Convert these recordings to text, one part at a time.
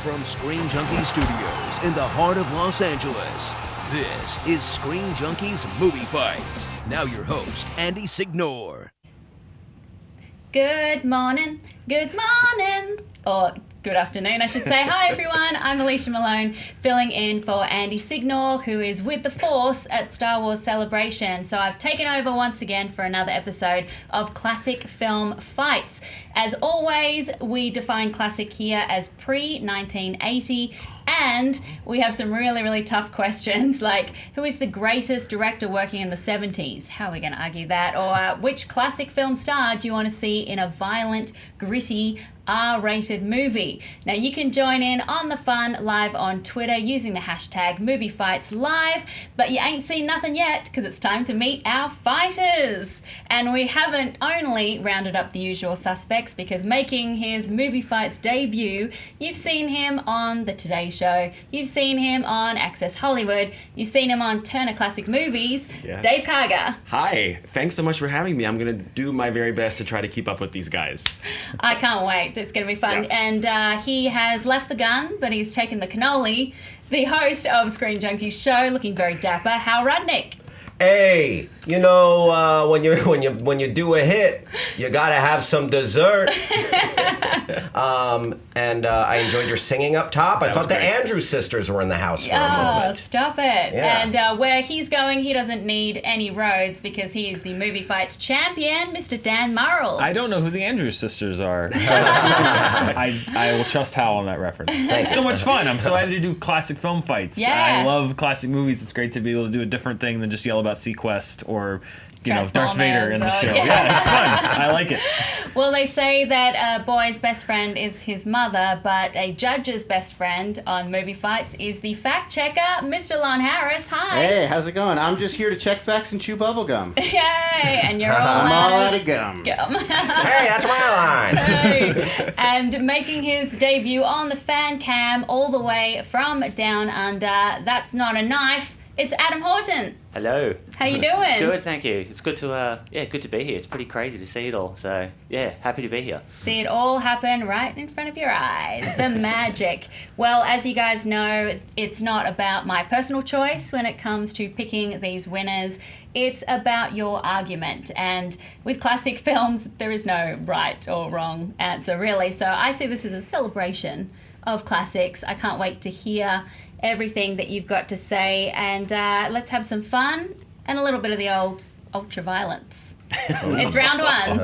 from Screen Junkie Studios in the heart of Los Angeles, this is Screen Junkies Movie Fights. Now your host, Andy Signore. Good morning, or good afternoon, I should say. Hi everyone, I'm Alicia Malone, filling in for Andy Signore, who is with the Force at Star Wars Celebration. So I've taken over once again for another episode of Classic Film Fights. As always, we define classic here as pre-1980, and we have some really, really tough questions like, who is the greatest director working in the 70s? How are we going to argue that? Or which classic film star do you want to see in a violent, gritty, R-rated movie? Now you can join in on the fun live on Twitter using the hashtag MovieFightsLive, but you ain't seen nothing yet because it's time to meet our fighters. And we haven't only rounded up the usual suspects because making his Movie Fights debut, you've seen him on The Today Show, you've seen him on Access Hollywood, you've seen him on Turner Classic Movies. Yes. Dave Karga. Hi, thanks so much for having me. I'm going to do my very best to try to keep up with these guys. I can't wait. It's going to be fun. Yeah. And he has left the gun, but he's taken the cannoli. The host of Screen Junkies show, looking very dapper, Hal Rudnick. Hey, you know, when you do a hit, you gotta have some dessert. And I enjoyed your singing up top. I thought the Andrews sisters were in the house for a moment. Oh, stop it. Yeah. And where he's going, he doesn't need any roads because he is the Movie Fights champion, Mr. Dan Murrell. I don't know who the Andrews sisters are. I will trust Hal on that reference. It's so much fun. I'm so happy to do classic film fights. Yeah. I love classic movies. It's great to be able to do a different thing than just yell about Sequest or, you know, Darth Vader in the show. Yeah, it's fun. I like it. Well, they say that a boy's best friend is his mother, but a judge's best friend on Movie Fights is the fact checker, Mr. Lon Harris. Hi. Hey, how's it going? I'm just here to check facts and chew bubble gum. Yay! And you're all I'm all out of gum. Hey, that's my line. Hey. And making his debut on the fan cam all the way from down under, that's not a knife, it's Adam Horton. Hello. How you doing? Good, thank you. It's good to good to be here. It's pretty crazy to see it all. So yeah, happy to be here. See it all happen right in front of your eyes. The magic. Well, as you guys know, it's not about my personal choice when it comes to picking these winners. It's about your argument. And with classic films, there is no right or wrong answer, really. So I see this as a celebration of classics. I can't wait to hear everything that you've got to say, and let's have some fun and a little bit of the old ultra violence. It's round one.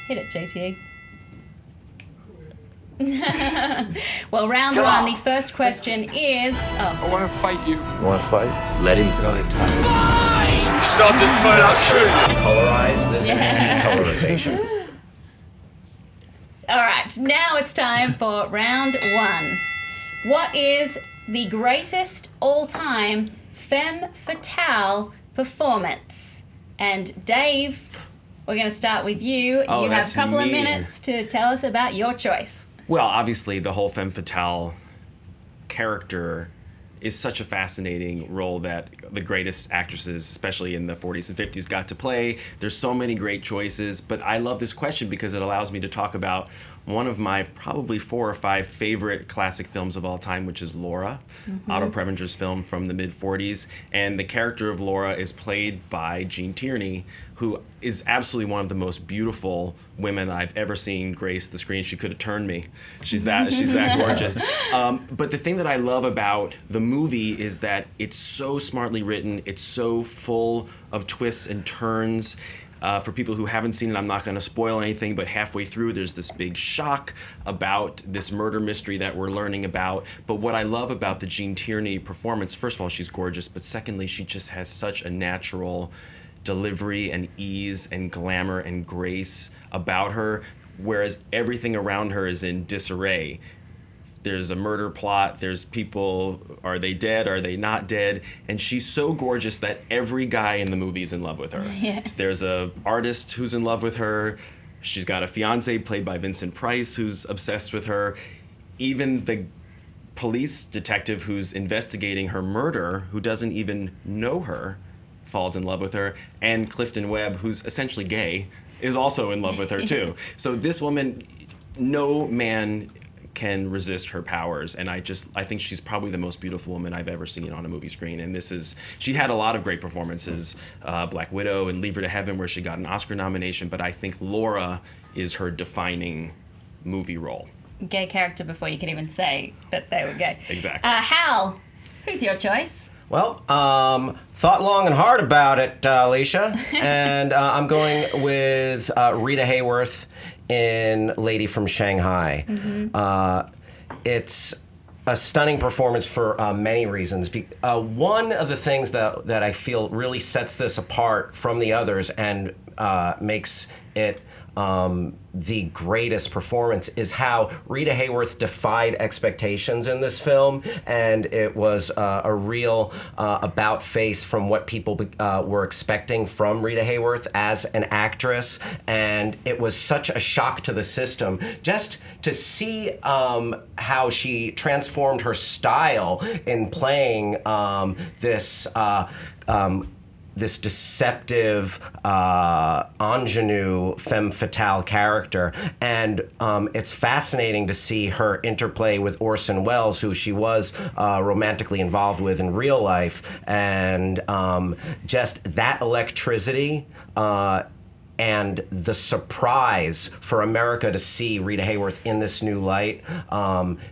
Hit it, JT. Well, round one, the first question is... I want to fight you. You want to fight? Let him go. Stop this production! Colorize. This is decolorization. All right, now it's time for round one. What is the greatest all-time femme fatale performance? And Dave, we're going to start with you. Oh, you have a couple of me. minutes to tell us about your choice. Well, obviously, the whole femme fatale character is such a fascinating role that the greatest actresses, especially in the 40s and 50s, got to play. There's so many great choices, but I love this question because it allows me to talk about one of my probably 4 or 5 favorite classic films of all time, which is Laura, Otto Preminger's film from the mid-40s. And the character of Laura is played by Gene Tierney, who is absolutely one of the most beautiful women I've ever seen grace the screen. She could have turned me. She's that gorgeous. But the thing that I love about the movie is that it's so smartly written. It's so full of twists and turns. For people who haven't seen it, I'm not going to spoil anything, but halfway through there's this big shock about this murder mystery that we're learning about. But what I love about the Gene Tierney performance, first of all, she's gorgeous, but secondly, she just has such a natural delivery and ease and glamour and grace about her, whereas everything around her is in disarray. There's a murder plot, there's people, are they dead, are they not dead? And she's so gorgeous that every guy in the movie is in love with her. Yeah. There's a artist who's in love with her. She's got a fiance played by Vincent Price who's obsessed with her. Even the police detective who's investigating her murder, who doesn't even know her, falls in love with her. And Clifton Webb, who's essentially gay, is also in love with her too. So this woman, no man can resist her powers, and I think she's probably the most beautiful woman I've ever seen on a movie screen. And she had a lot of great performances, Black Widow and Leave Her to Heaven, where she got an Oscar nomination, but I think Laura is her defining movie role. Gay character before you can even say that they were gay. Exactly. Hal, who's your choice? Well, thought long and hard about it, Alicia, and I'm going with Rita Hayworth in Lady from Shanghai. It's a stunning performance for many reasons. One of the things that I feel really sets this apart from the others and makes it the greatest performance is how Rita Hayworth defied expectations in this film, and it was a real about face from what people were expecting from Rita Hayworth as an actress, and it was such a shock to the system just to see how she transformed her style in playing this deceptive ingenue femme fatale character. And it's fascinating to see her interplay with Orson Welles, who she was romantically involved with in real life. And just that electricity and the surprise for America to see Rita Hayworth in this new light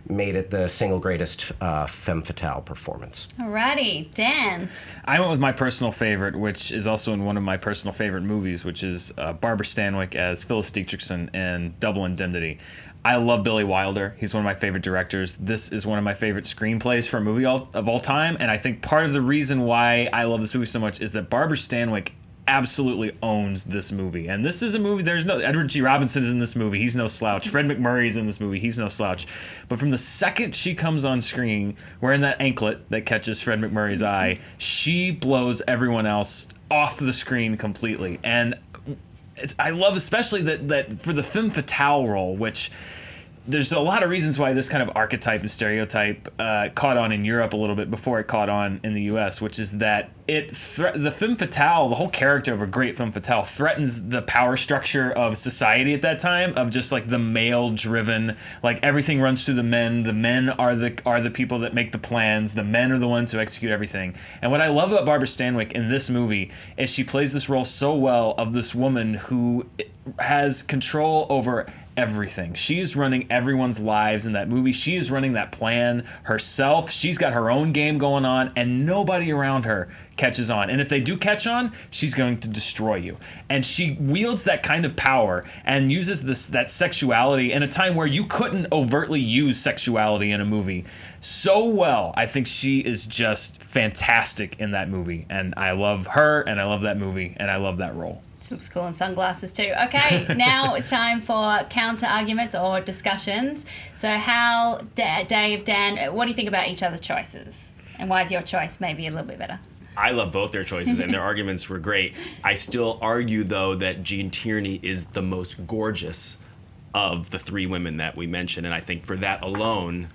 made it the single greatest femme fatale performance. Alrighty, Dan. I went with my personal favorite, which is also in one of my personal favorite movies, which is Barbara Stanwyck as Phyllis Dietrichson in Double Indemnity. I love Billy Wilder. He's one of my favorite directors. This is one of my favorite screenplays for a movie of all time, and I think part of the reason why I love this movie so much is that Barbara Stanwyck absolutely owns this movie. And this is a movie, Edward G. Robinson is in this movie, he's no slouch. Fred McMurray is in this movie, he's no slouch. But from the second she comes on screen, wearing that anklet that catches Fred McMurray's eye, she blows everyone else off the screen completely. And I love especially that for the femme fatale role, which there's a lot of reasons why this kind of archetype and stereotype caught on in Europe a little bit before it caught on in the U.S., which is that the femme fatale, the whole character of a great femme fatale, threatens the power structure of society at that time, of just like the male-driven, like everything runs through the men. The men are the people that make the plans. The men are the ones who execute everything. And what I love about Barbara Stanwyck in this movie is she plays this role so well of this woman who has control over everything. She is running everyone's lives in that movie. She is running that plan herself. She's got her own game going on, and nobody around her catches on. And if they do catch on, she's going to destroy you. And she wields that kind of power and uses that sexuality in a time where you couldn't overtly use sexuality in a movie so well. I think she is just fantastic in that movie. And I love her, and I love that movie, and I love that role. She looks cool in sunglasses too. Okay, now it's time for counter arguments or discussions. So Hal, Dave, Dan, what do you think about each other's choices? And why is your choice maybe a little bit better? I love both their choices, and their arguments were great. I still argue, though, that Jean Tierney is the most gorgeous of the three women that we mentioned, and I think for that alone,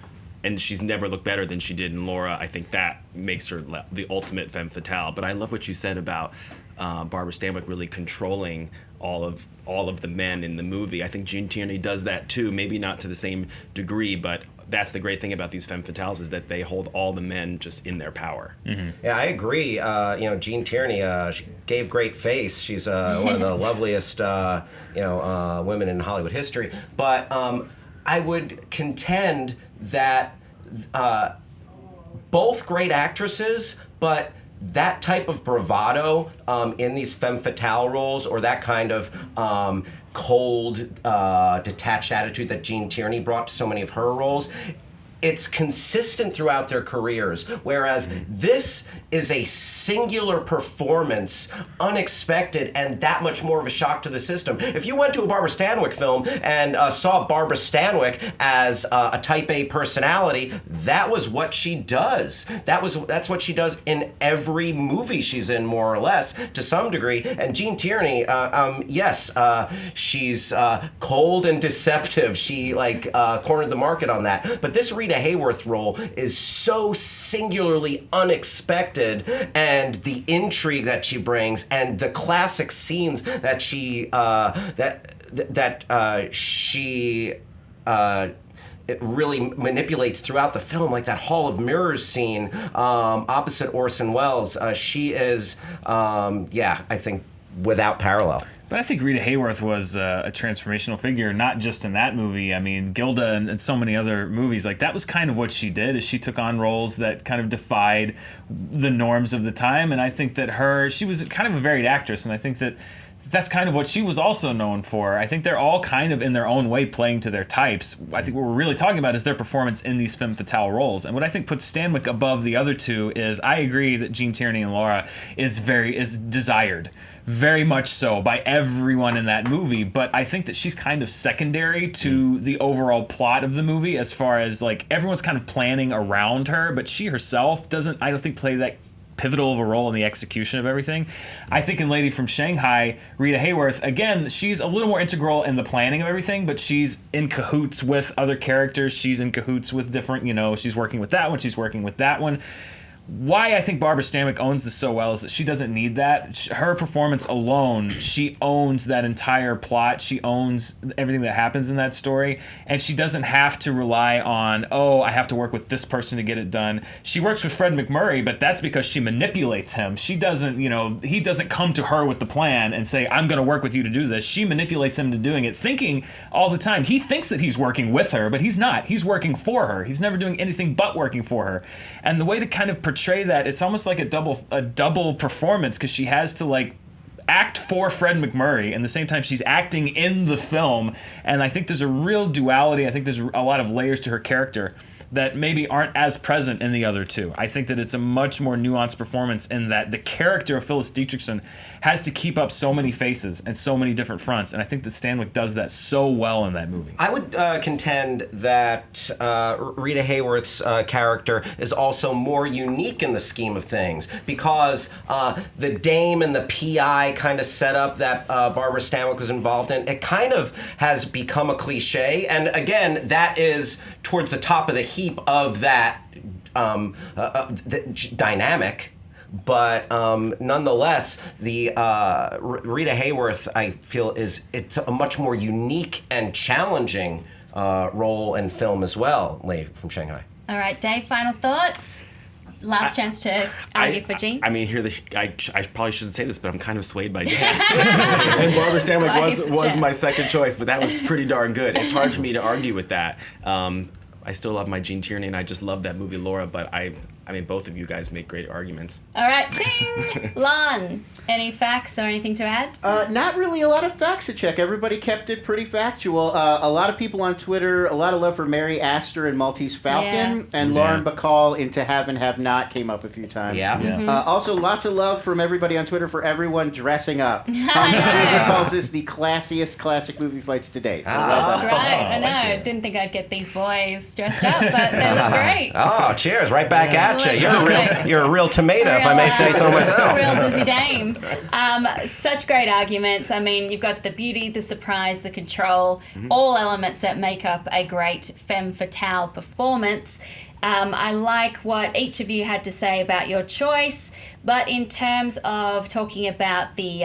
and she's never looked better than she did in Laura, I think that makes her the ultimate femme fatale. But I love what you said about Barbara Stanwyck really controlling all of the men in the movie. I think Jean Tierney does that too, maybe not to the same degree, but that's the great thing about these femme fatales is that they hold all the men just in their power. Mm-hmm. Yeah, I agree. Jean Tierney, she gave great face. She's one of the loveliest, women in Hollywood history. But I would contend that both great actresses, but that type of bravado in these femme fatale roles, or that kind of cold, detached attitude that Jean Tierney brought to so many of her roles, it's consistent throughout their careers, whereas this is a singular performance, unexpected, and that much more of a shock to the system. If you went to a Barbara Stanwyck film and saw Barbara Stanwyck as a type A personality, that was what she does. That's what she does in every movie she's in, more or less, to some degree. And Jean Tierney, yes, she's cold and deceptive. She cornered the market on that. But this Rita Hayworth role is so singularly unexpected, and the intrigue that she brings, and the classic scenes that she it really manipulates throughout the film, like that Hall of Mirrors scene opposite Orson Welles. She is, I think, without parallel. But I think Rita Hayworth was a transformational figure, not just in that movie. I mean, Gilda and so many other movies. Like, that was kind of what she did, is she took on roles that kind of defied the norms of the time. And I think that she was kind of a varied actress, and I think that that's kind of what she was also known for. I think they're all kind of in their own way playing to their types. I think what we're really talking about is their performance in these femme fatale roles. And what I think puts Stanwyck above the other two is, I agree that Gene Tierney and Laura is desired, very much so, by everyone in that movie. But I think that she's kind of secondary to the overall plot of the movie, as far as, like, everyone's kind of planning around her, but she herself doesn't, I don't think, play that pivotal of a role in the execution of everything. I think in Lady from Shanghai, Rita Hayworth, again, she's a little more integral in the planning of everything, but she's in cahoots with other characters. She's in cahoots with different, she's working with that one, she's working with that one. Why I think Barbara Stanwyck owns this so well is that she doesn't need that. Her performance alone, she owns that entire plot. She owns everything that happens in that story. And she doesn't have to rely on, I have to work with this person to get it done. She works with Fred McMurray, but that's because she manipulates him. She doesn't, he doesn't come to her with the plan and say, I'm going to work with you to do this. She manipulates him to doing it, thinking all the time. He thinks that he's working with her, but he's not. He's working for her. He's never doing anything but working for her. And the way to kind of portray that, it's almost like a double performance, because she has to, like, act for Fred McMurray, and at the same time she's acting in the film. And I think there's a real duality. I think there's a lot of layers to her character that maybe aren't as present in the other two. I think that it's a much more nuanced performance, in that the character of Phyllis Dietrichson has to keep up so many faces and so many different fronts, and I think that Stanwyck does that so well in that movie. I would contend that Rita Hayworth's character is also more unique in the scheme of things, because the dame and the PI kind of setup that Barbara Stanwyck was involved in, it kind of has become a cliche, and again, that is towards the top of the heap of that dynamic. But nonetheless, the Rita Hayworth, I feel, it's a much more unique and challenging role in film as well, Lady from Shanghai. All right, Dave, final thoughts? Last chance to argue for Gene. I mean, I probably shouldn't say this, but I'm kind of swayed by Dan. And Barbara Stanwyck was my second choice, but that was pretty darn good. It's hard for me to argue with that. I still love my Gene Tierney, and I just love that movie Laura, but I mean, both of you guys make great arguments. All right, ting! Lon, any facts or anything to add? Not really a lot of facts to check. Everybody kept it pretty factual. A lot of people on Twitter, a lot of love for Mary Astor and Maltese Falcon, and Lauren Bacall into Have and Have Not came up a few times. Yeah. Mm-hmm. Also, lots of love from everybody on Twitter for everyone dressing up. Hans Jaser calls this the classiest classic movie fights to date. So That's right. I know. Didn't think I'd get these boys dressed up, but they look great. Oh, cheers! Right back at you. You're a real tomato, if I may say so myself. Real dizzy dame. Such great arguments. I mean, you've got the beauty, the surprise, the control, all elements that make up a great femme fatale performance. I like what each of you had to say about your choice, but in terms of talking about the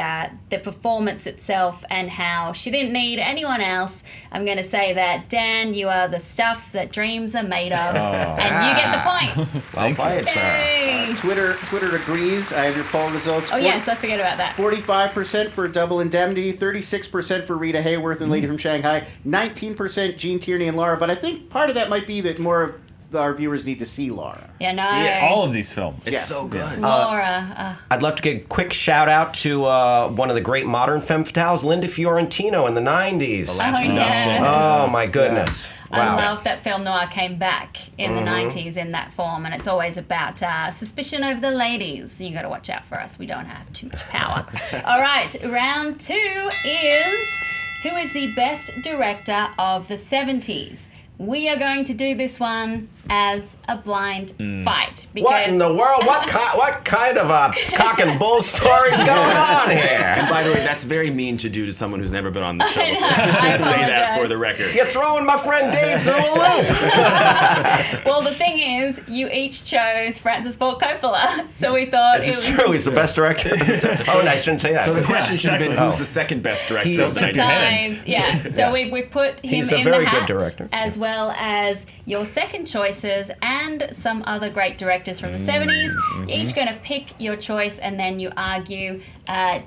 performance itself and how she didn't need anyone else, I'm going to say that, Dan, you are the stuff that dreams are made of, and you get the point. Well played, sir. Twitter agrees. I have your poll results. Yes, I forget about that. 45% for Double Indemnity, 36% for Rita Hayworth and Lady from Shanghai, 19% Gene Tierney and Laura, but I think part of that might be that more of our viewers need to see Laura. Yeah, no. See all of these films. It's so good. Laura. I'd love to give a quick shout out to one of the great modern femme fatales, Linda Fiorentino in the 90s. Oh my goodness. Wow. I love that film noir came back in the 90s in that form, and it's always about suspicion over the ladies. You got to watch out for us. We don't have too much power. All right, round 2 is who is the best director of the 70s? We are going to do this one as a blind fight. What in the world? What kind of a cock and bull story is going on here? And by the way, that's very mean to do to someone who's never been on the show I know. before. Just I gonna say that apologize. for the record. You're throwing my friend Dave through a loop. Well, the thing is, you each chose Francis Ford Coppola, so we thought This it is was true. He's the best director. Oh, no, I shouldn't say that. So the question should have been, exactly. who's the second best director He- of the 90s? besides, yeah. So we've put him He's a in very the good hat, director. as well as your second choices and some other great directors from the 70s. You're each going to pick your choice and then you argue.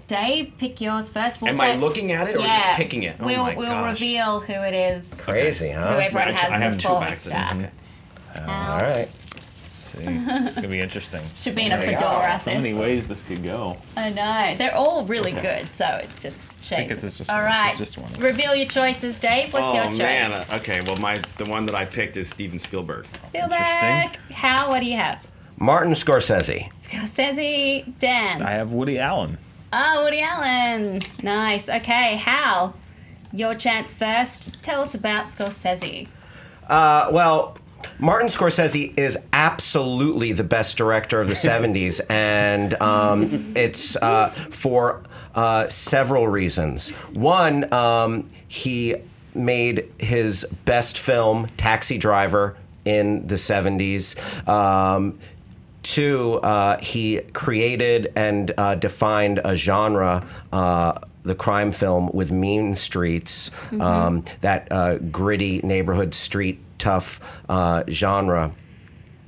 Dave, pick yours first. We'll Am I say- looking at it or Yeah. just picking it? Oh we'll my we'll gosh. reveal who it is. Crazy, huh? Who everyone I has have two before by we accident. start. Okay. All right. See, it's gonna be interesting. Should be in a There you go. fedora. So many ways this could go. I know. They're all really good, so it's just shades. it's just all one. right. It's just one. Reveal your choices, Dave. What's your choice? Man. Okay, well, the one that I picked is Steven Spielberg. Spielberg. Interesting. How? What do you have? Martin Scorsese. Scorsese. Dan. I have Woody Allen. Oh, Woody Allen. Nice. Okay, Hal. Your chance first. Tell us about Scorsese. Well, Martin Scorsese is absolutely the best director of the 70s, and it's for several reasons. One, he made his best film, Taxi Driver, in the 70s. Two, he created and defined a genre, the crime film, with Mean Streets, that gritty neighborhood street tough genre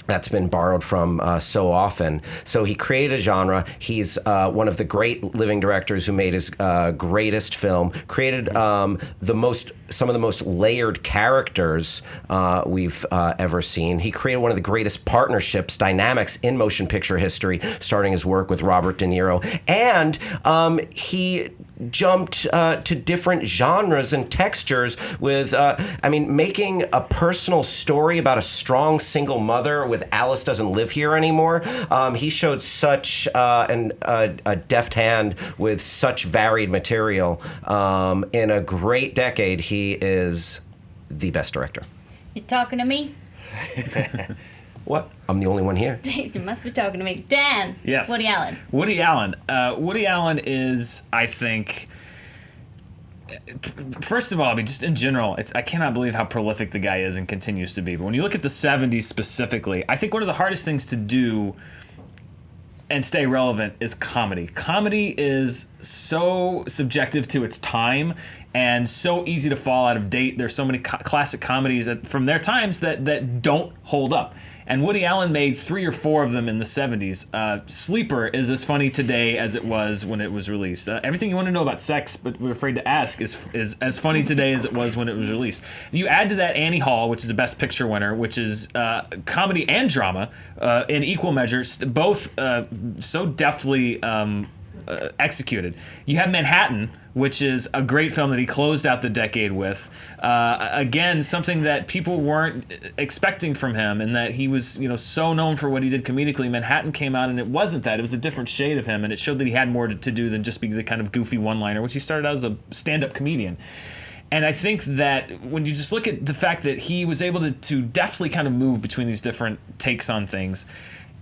that's been borrowed from so often. So he created a genre. He's one of the great living directors who made his greatest film, created some of the most layered characters we've ever seen. He created one of the greatest partnerships, dynamics in motion picture history, starting his work with Robert De Niro. And he jumped to different genres and textures with, making a personal story about a strong single mother with Alice Doesn't Live Here Anymore. He showed such a deft hand with such varied material. In a great decade, he is the best director. You talking to me? What? I'm the only one here. You must be talking to me. Dan. Yes. Woody Allen. Woody Allen. Woody Allen is, I think, first of all, I mean, just in general, I cannot believe how prolific the guy is and continues to be. But when you look at the 70s specifically, I think one of the hardest things to do and stay relevant is comedy. Comedy is so subjective to its time and so easy to fall out of date. There's so many classic comedies from their times that don't hold up. And Woody Allen made 3 or 4 of them in the 70s. Sleeper is as funny today as it was when it was released. Everything You Want to Know About Sex, But We're Afraid to Ask is as funny today as it was when it was released. You add to that Annie Hall, which is a Best Picture winner, which is comedy and drama in equal measure, both so deftly executed. You have Manhattan, which is a great film that he closed out the decade with. Again, something that people weren't expecting from him, and that he was, so known for what he did comedically. Manhattan came out, and it wasn't that. It was a different shade of him, and it showed that he had more to do than just be the kind of goofy one-liner, which he started out as a stand-up comedian. And I think that when you just look at the fact that he was able to deftly kind of move between these different takes on things.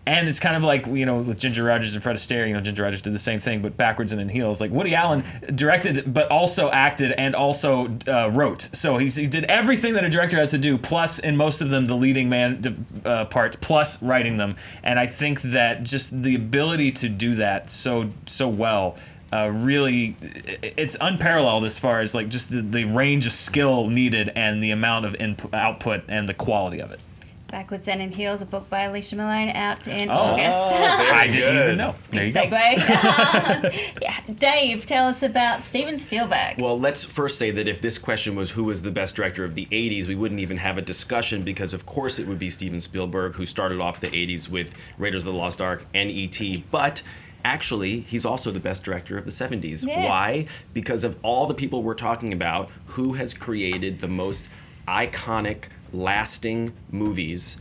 And it's kind of like, with Ginger Rogers and Fred Astaire, Ginger Rogers did the same thing, but backwards and in heels. Like, Woody Allen directed, but also acted and also wrote. So he did everything that a director has to do, plus, in most of them, the leading man part, plus writing them. And I think that just the ability to do that so well, really, it's unparalleled as far as, like, just the range of skill needed and the amount of output and the the of it. Backwards and in Heels, a book by Alicia Malone, out in August. I didn't even know. There you Good go. segue. Yeah. Dave, tell us about Steven Spielberg. Well, let's first say that if this question was who was the best director of the 80s, we wouldn't even have a discussion because, of course, it would be Steven Spielberg, who started off the 80s with Raiders of the Lost Ark and E.T., but actually, he's also the best director of the 70s. Yeah. Why? Because of all the people we're talking about, who has created the most iconic, lasting movies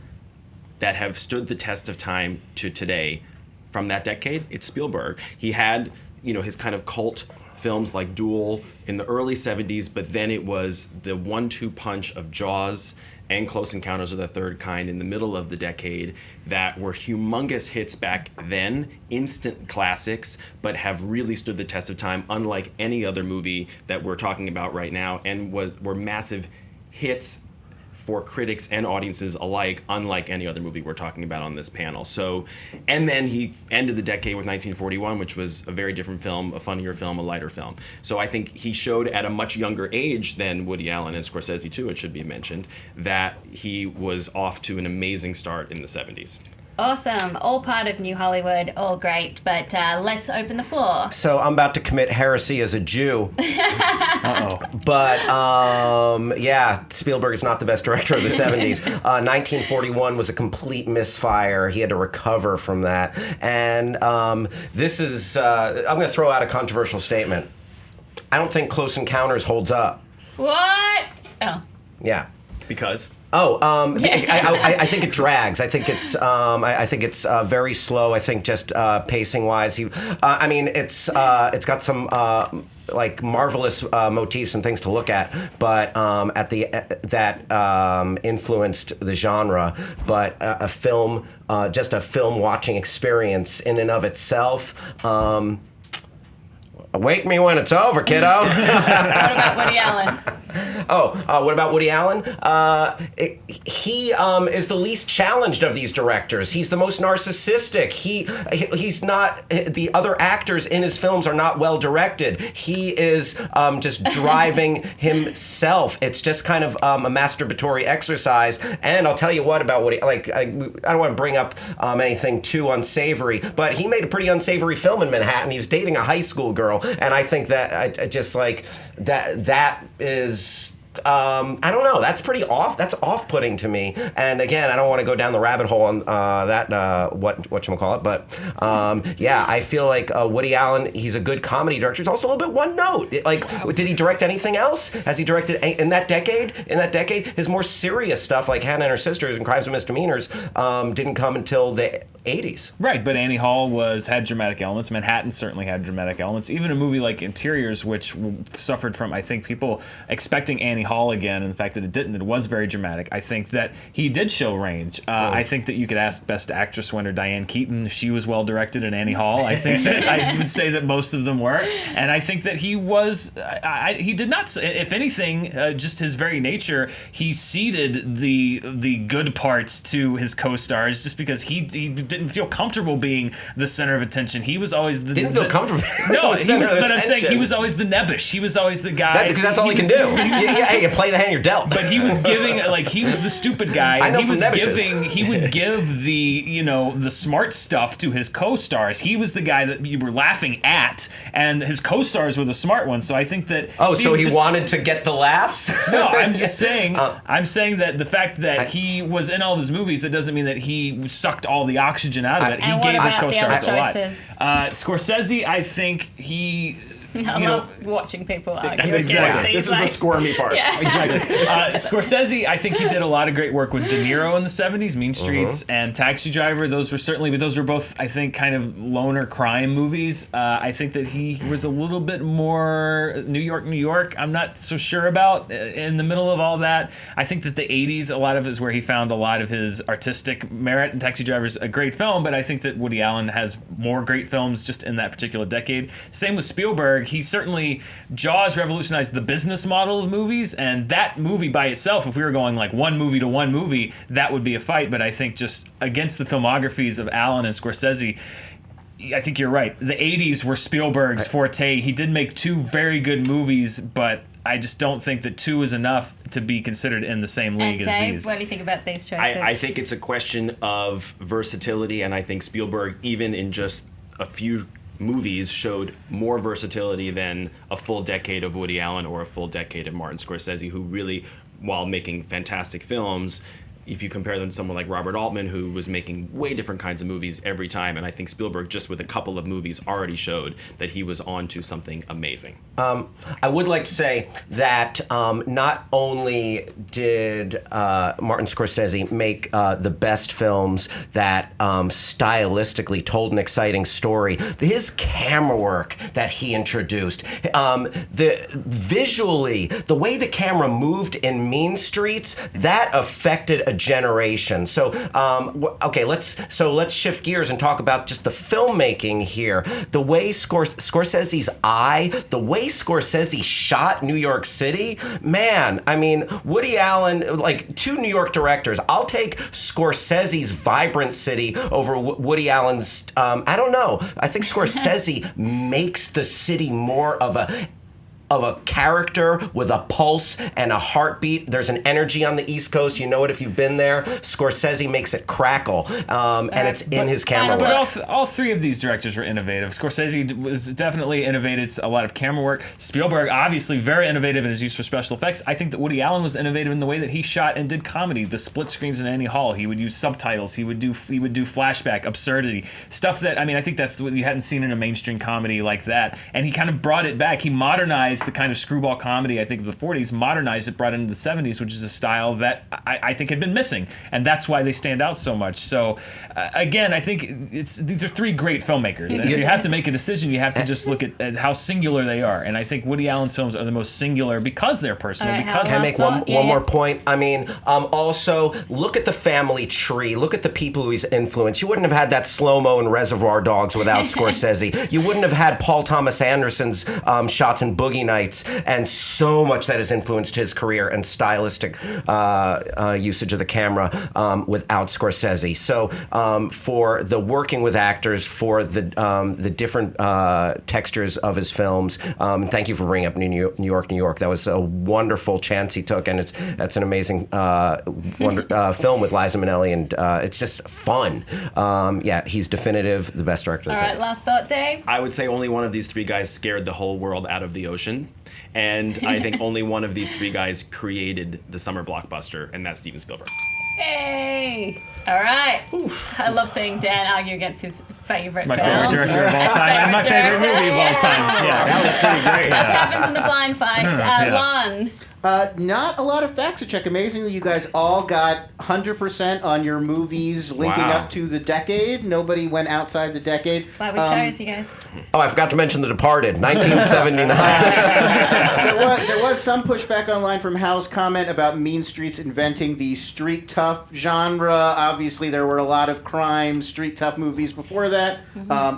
that have stood the test of time to today from that decade? It's Spielberg. He had, his kind of cult films like Duel in the early 70s, but then it was the 1-2 punch of Jaws and Close Encounters of the Third Kind in the middle of the decade that were humongous hits back then, instant classics, but have really stood the test of time, unlike any other movie that we're talking about right now, and were massive hits for critics and audiences alike, unlike any other movie we're talking about on this panel. So, and then he ended the decade with 1941, which was a very different film, a funnier film, a lighter film. So I think he showed at a much younger age than Woody Allen and Scorsese too, it should be mentioned, that he was off to an amazing start in the 70s. Awesome. All part of New Hollywood. All great. But let's open the floor. So I'm about to commit heresy as a Jew. Uh-oh. But, yeah, Spielberg is not the best director of the 70s. 1941 was a complete misfire. He had to recover from that. And this is, I'm going to throw out a controversial statement. I don't think Close Encounters holds up. What? Oh. Yeah. Because? I think it drags. I think it's very slow. I think just pacing wise, it's got some like marvelous motifs and things to look at, but that influenced the genre. But a film, just a film watching experience in and of itself. Wake me when it's over, kiddo. What about Woody Allen? What about Woody Allen? He is the least challenged of these directors. He's the most narcissistic. He's not. The other actors in his films are not well directed. He is just driving himself. It's just kind of a masturbatory exercise. And I'll tell you what about Woody. I don't want to bring up anything too unsavory, but he made a pretty unsavory film in Manhattan. He was dating a high school girl, and I think that I just like that. That is. I don't know. That's pretty off. That's off-putting to me. And again, I don't want to go down the rabbit hole on whatchamacallit, but yeah, I feel like Woody Allen, he's a good comedy director. He's also a little bit one note. Did he direct anything else? Has he directed in that decade? In that decade, his more serious stuff like Hannah and Her Sisters and Crimes and Misdemeanors didn't come until the 80s. Right, but Annie Hall had dramatic elements. Manhattan certainly had dramatic elements. Even a movie like Interiors, which suffered from, I think, people expecting Annie Hall again, and the fact that it didn't, it was very dramatic. I think that he did show range. I think that you could ask Best Actress winner Diane Keaton if she was well directed in Annie Hall. I think that I would say that most of them were, and I think that he was. He did not. If anything, just his very nature, he ceded the good parts to his co-stars, just because he didn't feel comfortable being the center of attention. He was always didn't feel comfortable. No, but I'm saying he was always the nebbish. He was always the guy. Because that's all he can do. You play the hand you're dealt. But he was giving, he was the stupid guy. I know he from was nebishes. He would give the smart stuff to his co-stars. He was the guy that you were laughing at, and his co-stars were the smart ones. So I think that. Oh, so he wanted to get the laughs? No, I'm just saying. I'm saying that the fact that he was in all of his movies, that doesn't mean that he sucked all the oxygen out of it. He gave his co-stars a lot. Scorsese, I think he. I love watching people argue. Exactly. This is the squirmy part. Yeah. Exactly. Scorsese, I think he did a lot of great work with De Niro in the 70s, Mean Streets and Taxi Driver. Those were both, I think, kind of loner crime movies. I think that he was a little bit more New York. I'm not so sure about in the middle of all that. I think that the 80s, a lot of it is where he found a lot of his artistic merit, and Taxi Driver's a great film, but I think that Woody Allen has more great films just in that particular decade. Same with Spielberg. Jaws revolutionized the business model of movies, and that movie by itself, if we were going like one movie to one movie, that would be a fight. But I think just against the filmographies of Allen and Scorsese, I think you're right. The 80s were Spielberg's forte. He did make two very good movies, but I just don't think that two is enough to be considered in the same league as Dave, these. what do you think about these choices? I think it's a question of versatility, and I think Spielberg, even in just a few movies, showed more versatility than a full decade of Woody Allen or a full decade of Martin Scorsese, who really, while making fantastic films, if you compare them to someone like Robert Altman, who was making way different kinds of movies every time, and I think Spielberg, just with a couple of movies, already showed that he was onto something amazing. I would like to say that not only did Martin Scorsese make the best films that stylistically told an exciting story, his camera work that he introduced, visually, the way the camera moved in Mean Streets, that affected a generation. So, okay, let's shift gears and talk about just the filmmaking here. The way Scorsese's eye, the way Scorsese shot New York City, man, I mean, Woody Allen, like, two New York directors, I'll take Scorsese's vibrant city over Woody Allen's, I don't know, I think Scorsese makes the city more of a character with a pulse and a heartbeat. There's an energy on the East Coast. You know it if you've been there. Scorsese makes it crackle, and it's in his camera work. But all three of these directors were innovative. Scorsese was definitely innovated a lot of camera work. Spielberg, obviously, very innovative in his use for special effects. I think that Woody Allen was innovative in the way that he shot and did comedy. The split screens in Annie Hall. He would use subtitles. He would do flashback, absurdity, stuff that, I mean, I think that's what you hadn't seen in a mainstream comedy like that. And he kind of brought it back. He modernized the kind of screwball comedy, I think, of the 40s, modernized it, brought it into the 70s, which is a style that I think had been missing, and that's why they stand out so much. So, again, I think these are three great filmmakers, and if you have to make a decision, you have to just look at how singular they are, and I think Woody Allen's films are the most singular because they're personal. Right, Can I make one more point? I mean, also, look at the family tree. Look at the people who he's influenced. You wouldn't have had that slow-mo in Reservoir Dogs without Scorsese. You wouldn't have had Paul Thomas Anderson's shots in Boogie Nights, and so much that has influenced his career and stylistic usage of the camera without Scorsese. So for the working with actors, for the different textures of his films, thank you for bringing up New York. That was a wonderful chance he took, and it's an amazing film with Liza Minnelli, and it's just fun. Yeah, he's definitive the best director. All right, last thought, Dave? I would say only one of these three guys scared the whole world out of the ocean. And I think only one of these three guys created the summer blockbuster, and that's Steven Spielberg. Hey! All right. I love seeing Dan argue against his favorite My film. favorite director of all time, and my favorite movie of all time. Yeah, that was pretty great. That's what happens in the blind fight. Lon. Not a lot of facts to check. Amazingly, you guys all got 100% on your movies linking up to the decade. Nobody went outside the decade. That's why we chose you guys. Oh, I forgot to mention The Departed, 1979. There was some pushback online from Hal's comment about Mean Streets inventing the street tough genre. Obviously, there were a lot of crime, street tough movies before that.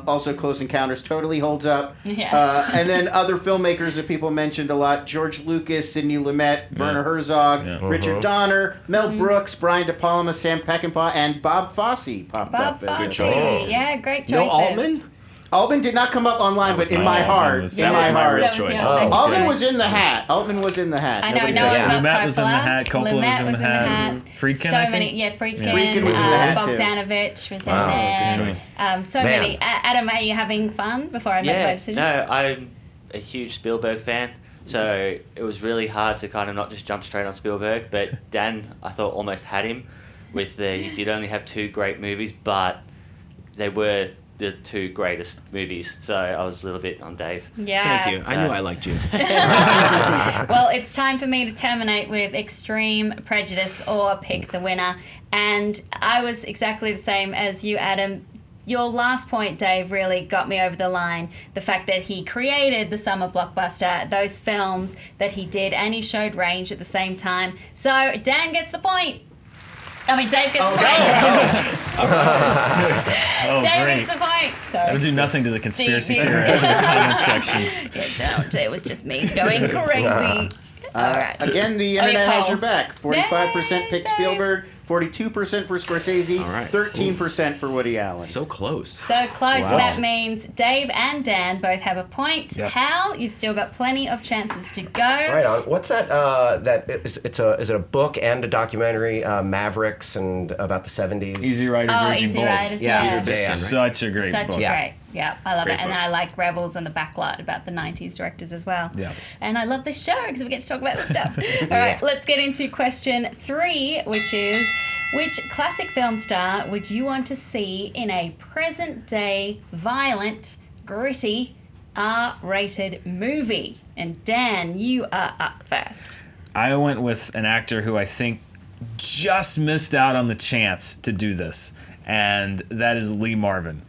Also, Close Encounters totally holds up. Yeah. And then other filmmakers that people mentioned a lot: George Lucas, Sidney Lumet, Werner Herzog, Richard Donner, Mel Brooks, Brian De Palma, Sam Peckinpah, and Bob Fosse popped up. Good choice. Yeah, great choices. No Altman? Altman did not come up online, but in my heart. That was my real choice. Altman was in the hat. Altman was in the hat. I know. No one got Lumet was in the hat. Coppola Lumet was in the hat. Friedkin, so I think? many. Yeah, Friedkin. Friedkin was in the hat, too. Bogdanovich was in there. Good choice. So many. Adam, are you having fun before I make my decision? No, I'm a huge Spielberg fan. So it was really hard to kind of not just jump straight on Spielberg, but Dan, I thought, almost had him with he did only have two great movies, but they were the two greatest movies. So I was a little bit on Dave. Yeah. Thank you. I knew I liked you. Well, it's time for me to terminate with Extreme Prejudice or pick the winner. And I was exactly the same as you, Adam. Your last point, Dave, really got me over the line. The fact that he created the summer blockbuster, those films that he did, and he showed range at the same time. So Dan gets the point. I mean, Dave gets the point. Dave great. gets the point. That would So. do nothing to the conspiracy theorists in the comment section. Yeah, don't. It was just me going crazy. All right. Again, the internet has your back. 45% Yay, picked Dave. Spielberg, 42% for Scorsese, All right. 13% for Woody Allen. So close. So close. Wow. So that means Dave and Dan both have a point. Yes. Hal, you've still got plenty of chances to go. Right on. What's that? Is it a book and a documentary? Mavericks and about the 70s. Easy Riders, Oh, Raging Easy Bulls. Riders, Yeah. yeah. Yeah. Such a great Such book. a great. Yeah, I love Great it. And book. I like Rebels and the Backlot about the 90s directors as well. Yeah. And I love this show because we get to talk about this stuff. All right, let's get into question 3, which is, Which classic film star would you want to see in a present-day, violent, gritty, R-rated movie? And Dan, you are up first. I went with an actor who I think just missed out on the chance to do this, and that is Lee Marvin.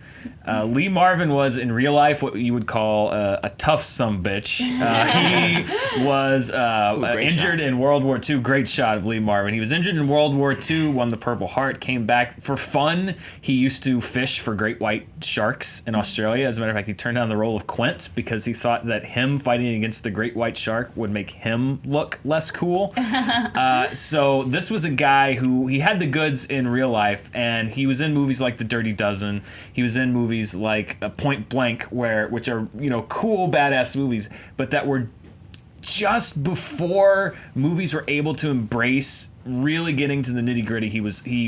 Lee Marvin was in real life what you would call a tough sumbitch. He was injured in World War II. Great shot of Lee Marvin. He was injured in World War II, won the Purple Heart, came back for fun. He used to fish for great white sharks in Australia. As a matter of fact, he turned down the role of Quint because he thought that him fighting against the great white shark would make him look less cool. So this was a guy who he had the goods in real life, and he was in movies like The Dirty Dozen. He was in movies like Point Blank, which are cool, badass movies, but that were just before movies were able to embrace really getting to the nitty gritty. He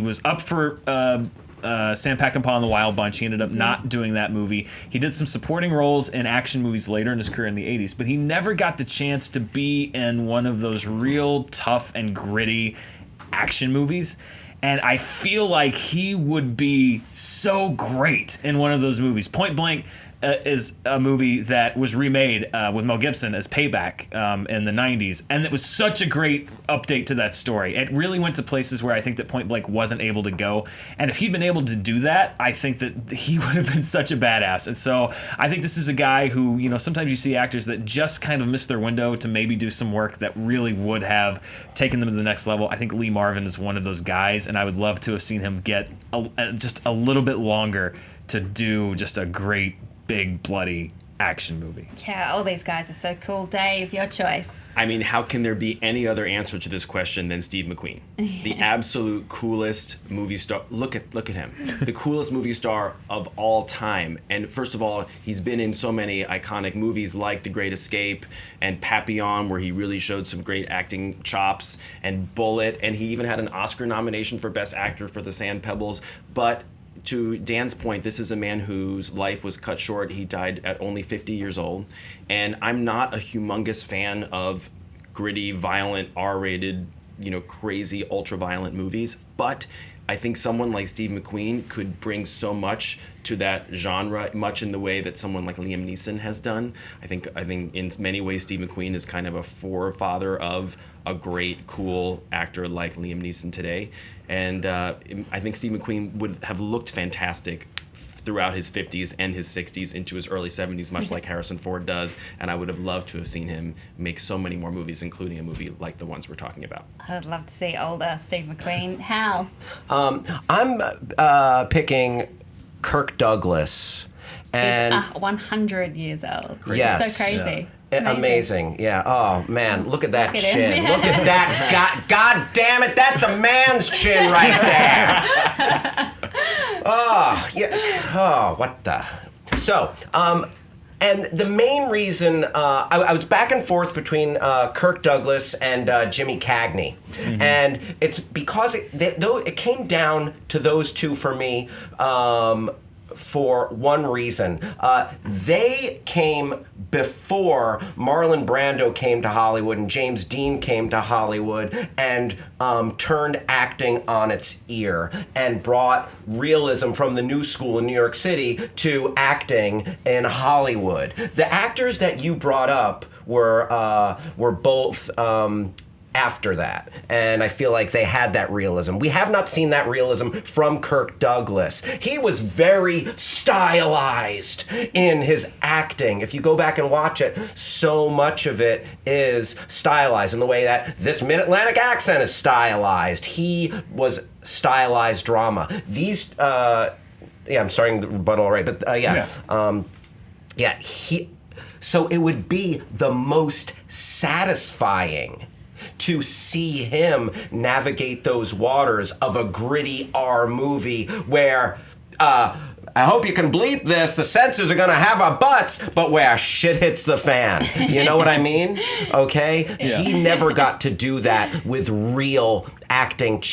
was up for Sam Peckinpah and the Wild Bunch. He ended up not doing that movie. He did some supporting roles in action movies later in his career in the 80s, but he never got the chance to be in one of those real tough and gritty action movies. And I feel like he would be so great in one of those movies. Point Blank is a movie that was remade with Mel Gibson as Payback in the 90s. And it was such a great update to that story. It really went to places where I think that Point Blank wasn't able to go. And if he'd been able to do that, I think that he would have been such a badass. And so I think this is a guy who, sometimes you see actors that just kind of miss their window to maybe do some work that really would have taken them to the next level. I think Lee Marvin is one of those guys, and I would love to have seen him get just a little bit longer to do just a great, big, bloody action movie. Yeah, all these guys are so cool. Dave, your choice. I mean, how can there be any other answer to this question than Steve McQueen? The absolute coolest movie star. Look at him. The coolest movie star of all time. And first of all, he's been in so many iconic movies like The Great Escape and Papillon, where he really showed some great acting chops, and Bullet, and he even had an Oscar nomination for Best Actor for The Sand Pebbles. But to Dan's point, this is a man whose life was cut short. He died at only 50 years old. And I'm not a humongous fan of gritty, violent, R-rated, crazy, ultra-violent movies. But I think someone like Steve McQueen could bring so much to that genre, much in the way that someone like Liam Neeson has done. I think in many ways Steve McQueen is kind of a forefather of a great, cool actor like Liam Neeson today. And I think Steve McQueen would have looked fantastic throughout his 50s and his 60s into his early 70s, much like Harrison Ford does. And I would have loved to have seen him make so many more movies, including a movie like the ones we're talking about. I would love to see older Steve McQueen. Hal? I'm picking Kirk Douglas. And he's 100 years old. Yes. So crazy. Yeah. Amazing. Yeah. Oh man, look at that Look at chin. him. Look at that. God damn it, that's a man's chin right there. Oh, yeah. Oh, what the? So, and the main reason I was back and forth between Kirk Douglas and Jimmy Cagney, and it's because it came down to those two for me. For one reason. They came before Marlon Brando came to Hollywood and James Dean came to Hollywood and turned acting on its ear and brought realism from the new school in New York City to acting in Hollywood. The actors that you brought up were both after that, and I feel like they had that realism. We have not seen that realism from Kirk Douglas. He was very stylized in his acting. If you go back and watch it, so much of it is stylized in the way that this Mid-Atlantic accent is stylized. He was stylized drama. These, I'm starting the rebuttal already, but so it would be the most satisfying to see him navigate those waters of a gritty R movie where, I hope you can bleep this, the censors are gonna have our butts, but where shit hits the fan. You know what I mean? Okay? Yeah. He never got to do that with real acting,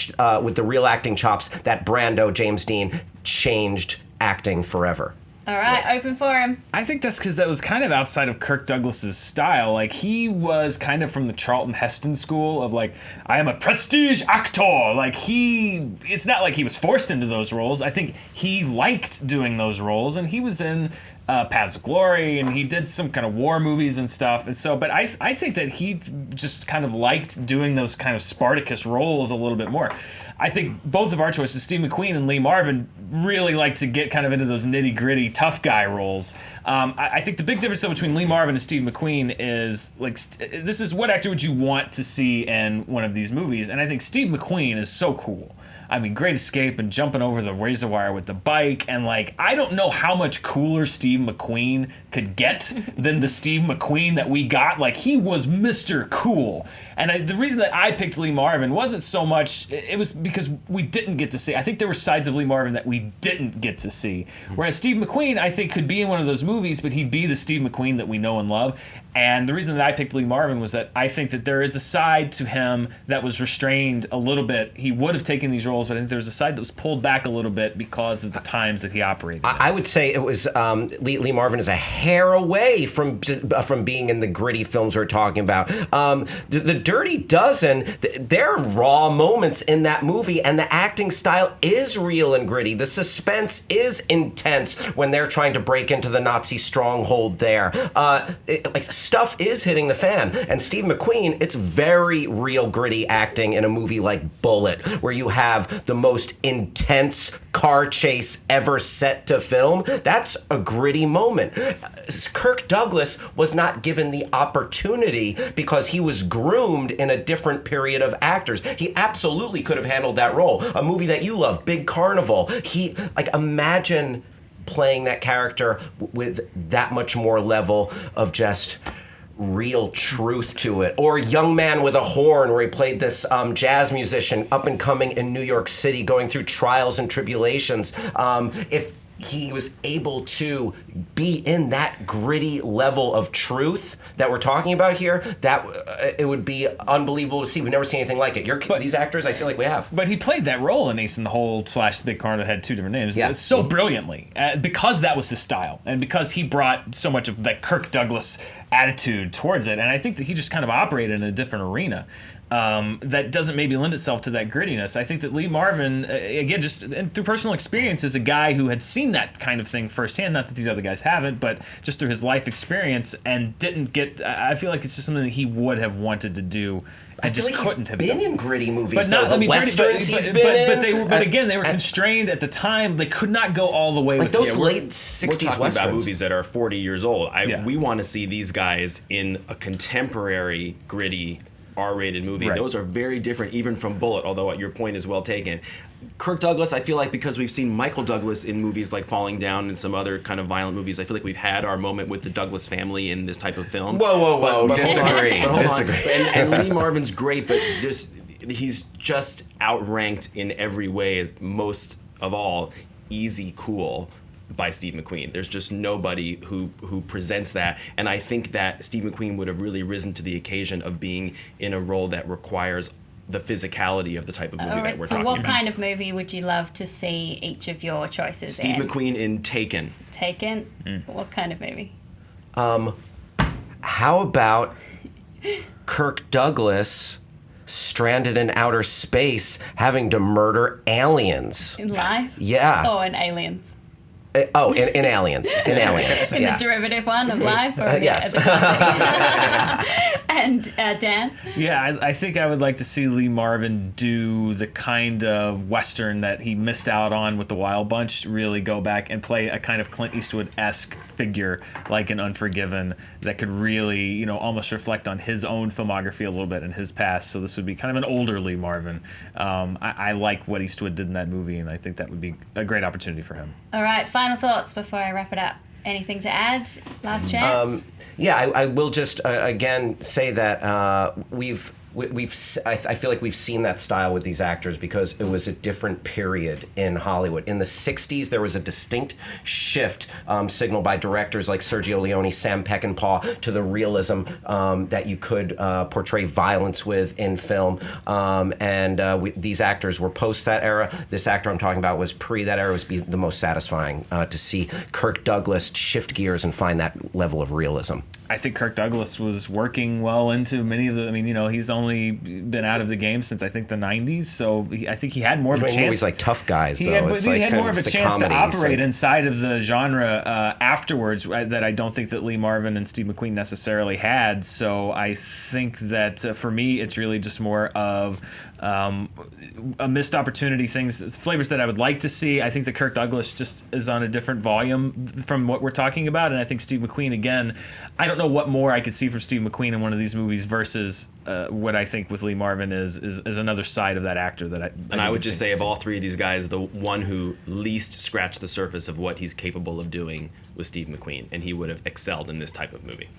with the real acting chops that Brando, James Dean, changed acting forever. All right, open for him. I think that's because that was kind of outside of Kirk Douglas's style. Like, he was kind of from the Charlton Heston school of, like, I am a prestige actor. Like, it's not like he was forced into those roles. I think he liked doing those roles, and he was in Paths of Glory, and he did some kind of war movies and stuff. And so, but I think that he just kind of liked doing those kind of Spartacus roles a little bit more. I think both of our choices, Steve McQueen and Lee Marvin, really like to get kind of into those nitty-gritty tough guy roles. I think the big difference though between Lee Marvin and Steve McQueen is, like, this is what actor would you want to see in one of these movies, and I think Steve McQueen is so cool. I mean, Great Escape and jumping over the razor wire with the bike, and, like, I don't know how much cooler Steve McQueen could get than the Steve McQueen that we got. Like, he was Mr. Cool. And the reason that I picked Lee Marvin wasn't so much, it was because we didn't get to see. I think there were sides of Lee Marvin that we didn't get to see. Whereas Steve McQueen, I think, could be in one of those movies, but he'd be the Steve McQueen that we know and love. And the reason that I picked Lee Marvin was that I think that there is a side to him that was restrained a little bit. He would have taken these roles, but I think there's a side that was pulled back a little bit because of the times that he operated. I would say it was Lee Marvin is a hair away from being in the gritty films we're talking about. The Dirty Dozen, there are raw moments in that movie, and the acting style is real and gritty. The suspense is intense when they're trying to break into the Nazi stronghold there. Stuff is hitting the fan. And Steve McQueen, it's very real gritty acting in a movie like Bullet, where you have the most intense car chase ever set to film. That's a gritty moment. Kirk Douglas was not given the opportunity because he was groomed in a different period of actors. He absolutely could have handled that role. A movie that you love, Big Carnival. Imagine playing that character with that much more level of just real truth to it. Or Young Man with a Horn, where he played this jazz musician up and coming in New York City, going through trials and tribulations. If he was able to be in that gritty level of truth that we're talking about here, that it would be unbelievable to see. We've never seen anything like it. These actors, I feel like we have. But he played that role in Ace in the Hole / The Big Carnival that had two different names. Yeah. So brilliantly, because that was his style, and because he brought so much of that Kirk Douglas attitude towards it, and I think that he just kind of operated in a different arena. That doesn't maybe lend itself to that grittiness. I think that Lee Marvin, again, just through personal experience, is a guy who had seen that kind of thing firsthand. Not that these other guys haven't, but just through his life experience, and didn't get. I feel like it's just something that he would have wanted to do. I just couldn't have been in gritty movies. But not, the westerns he's been in. But again, they were constrained at the time. They could not go all the way with those it. late 60s we're talking westerns. about movies that are 40 years old. Yeah. We want to see these guys in a contemporary, gritty, R-rated movie. Right. Those are very different, even from Bullet, although your point is well taken. Kirk Douglas, I feel like because we've seen Michael Douglas in movies like Falling Down and some other kind of violent movies, I feel like we've had our moment with the Douglas family in this type of film. Whoa. But Disagree. hold on. And Lee Marvin's great, but he's just outranked in every way, as most of all, easy cool by Steve McQueen. There's just nobody who presents that, and I think that Steve McQueen would have really risen to the occasion of being in a role that requires the physicality of the type of movie that we're talking about. So what kind of movie would you love to see each of your choices Steve in? McQueen in Taken. Taken? What kind of movie? How about Kirk Douglas stranded in outer space having to murder aliens? In Life? Yeah. Or in Aliens? In Aliens. In Aliens. In yeah. the derivative one of Life? Or Yes. the classic? And Dan? Yeah, I think I would like to see Lee Marvin do the kind of Western that he missed out on with the Wild Bunch, really go back and play a kind of Clint Eastwood-esque figure like in Unforgiven that could really, almost reflect on his own filmography a little bit in his past. So this would be kind of an older Lee Marvin. I like what Eastwood did in that movie, and I think that would be a great opportunity for him. All right, final thoughts before I wrap it up. Anything to add? Last chance? I will just again say that we've I feel like we've seen that style with these actors because it was a different period in Hollywood. In the 60s, there was a distinct shift signaled by directors like Sergio Leone, Sam Peckinpah, to the realism that you could portray violence with in film. These actors were post that era. This actor I'm talking about was pre that era. It was the most satisfying to see Kirk Douglas shift gears and find that level of realism. I think Kirk Douglas was working well into many of the. I mean, he's only been out of the game since I think the '90s, so I think he had more of a chance. Movies like Tough Guys, he though. had more of a chance to operate inside of the genre afterwards that I don't think that Lee Marvin and Steve McQueen necessarily had. So I think that for me, it's really just more of a missed opportunity, flavors that I would like to see. I think that Kirk Douglas just is on a different volume from what we're talking about, and I think Steve McQueen, again, I don't know what more I could see from Steve McQueen in one of these movies versus what I think with Lee Marvin is another side of that actor that I would just say of all three of these guys, the one who least scratched the surface of what he's capable of doing was Steve McQueen, and he would have excelled in this type of movie.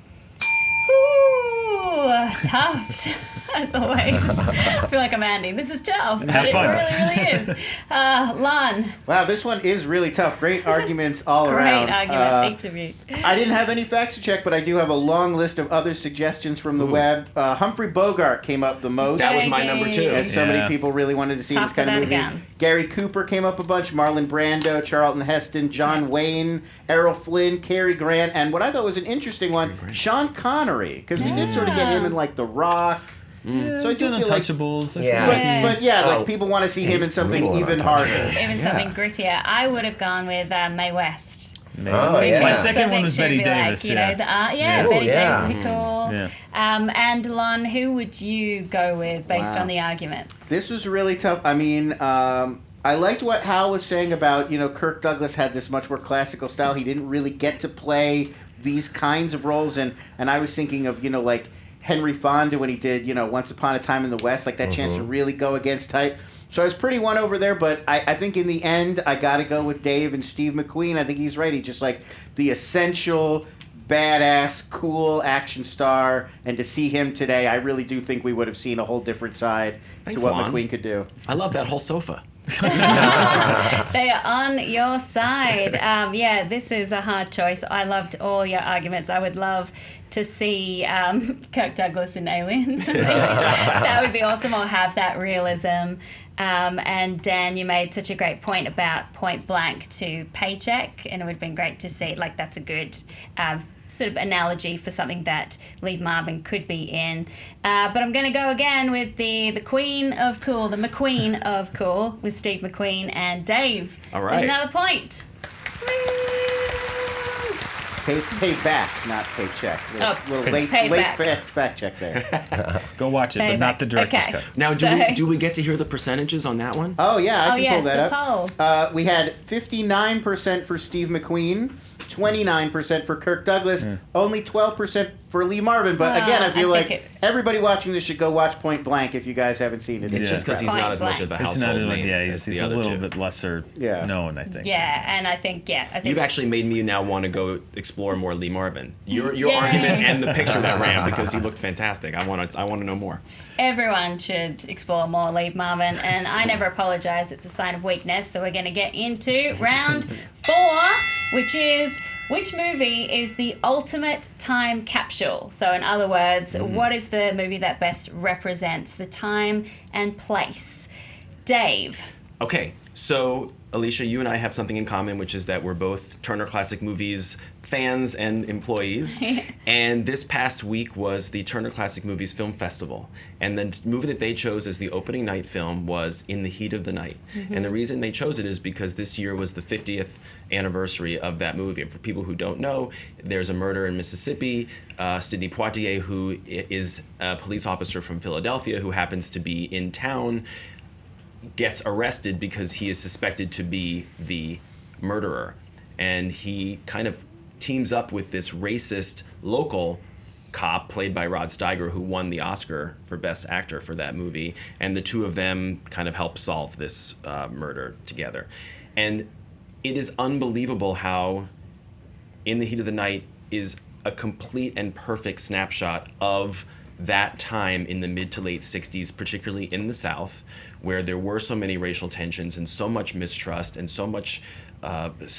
Ooh, tough, as always. I feel like I'm Andy. This is tough, but Have fun. It really is. Lon. Wow, this one is really tough. Great arguments all around. Great arguments, each of you. I didn't have any facts to check, but I do have a long list of other suggestions from the web. Humphrey Bogart came up the most. That was my number 2. And so many people really wanted to see Tough this kind of for movie. that again. Gary Cooper came up a bunch. Marlon Brando, Charlton Heston, John Wayne, Errol Flynn, Cary Grant, and what I thought was an interesting one, Sean Connery, because we did sort of get him in like The Rock. So I do feel like, Untouchables. like people want to see him in something even harder. Even something grittier. I would have gone with Mae West. Oh, yeah. My second Something one was should Betty be Davis. Like, Betty Davis would be cool. Yeah. And Lon, who would you go with based on the arguments? This was really tough. I mean, I liked what Hal was saying about, Kirk Douglas had this much more classical style. He didn't really get to play these kinds of roles. And I was thinking of, like Henry Fonda when he did, Once Upon a Time in the West, like that chance to really go against type. So I was pretty won over there, but I think in the end, I got to go with Dave and Steve McQueen. I think he's right. He's just like the essential badass, cool action star. And to see him today, I really do think we would have seen a whole different side Thanks, to what Lon. McQueen could do. I love that whole sofa. They are on your side. This is a hard choice. I loved all your arguments. I would love to see Kirk Douglas in Aliens. That would be awesome. Or have that realism. And Dan, you made such a great point about Point Blank to Paycheck, and it would have been great to see. Like, that's a good sort of analogy for something that Lee Marvin could be in. But I'm going to go again with the Queen of Cool, the McQueen of Cool, with Steve McQueen and Dave. All right. With another point. Pay back, not paycheck. Little late Payback. fact check there. Go watch it, but not the director's cut. Now, do we get to hear the percentages on that one? Oh, yeah, I can pull that the up. We had 59% for Steve McQueen, 29% for Kirk Douglas, only 12% for Lee Marvin. But again, I feel like everybody watching this should go watch Point Blank if you guys haven't seen it. It's just because he's not as much of a household name as he's the a other little two. bit lesser known, I think. Yeah, and I think You've actually made me now want to go explore more Lee Marvin. Your argument and the picture that ran, because he looked fantastic. I want to know more. Everyone should explore more Lee Marvin, and I never apologize. It's a sign of weakness. So we're going to get into round 4, which is which movie is the ultimate time capsule? So in other words, what is the movie that best represents the time and place? Dave. Okay, so Alicia, you and I have something in common, which is that we're both Turner Classic Movies fans and employees. And this past week was the Turner Classic Movies Film Festival. And the movie that they chose as the opening night film was In the Heat of the Night. And the reason they chose it is because this year was the 50th anniversary of that movie. And for people who don't know, there's a murder in Mississippi. Sidney Poitier, who is a police officer from Philadelphia who happens to be in town, gets arrested because he is suspected to be the murderer. And he kind of teams up with this racist local cop played by Rod Steiger, who won the Oscar for Best Actor for that movie. And the two of them kind of help solve this murder together. And it is unbelievable how In the Heat of the Night is a complete and perfect snapshot of that time in the mid to late 60s, particularly in the South, where there were so many racial tensions and so much mistrust and so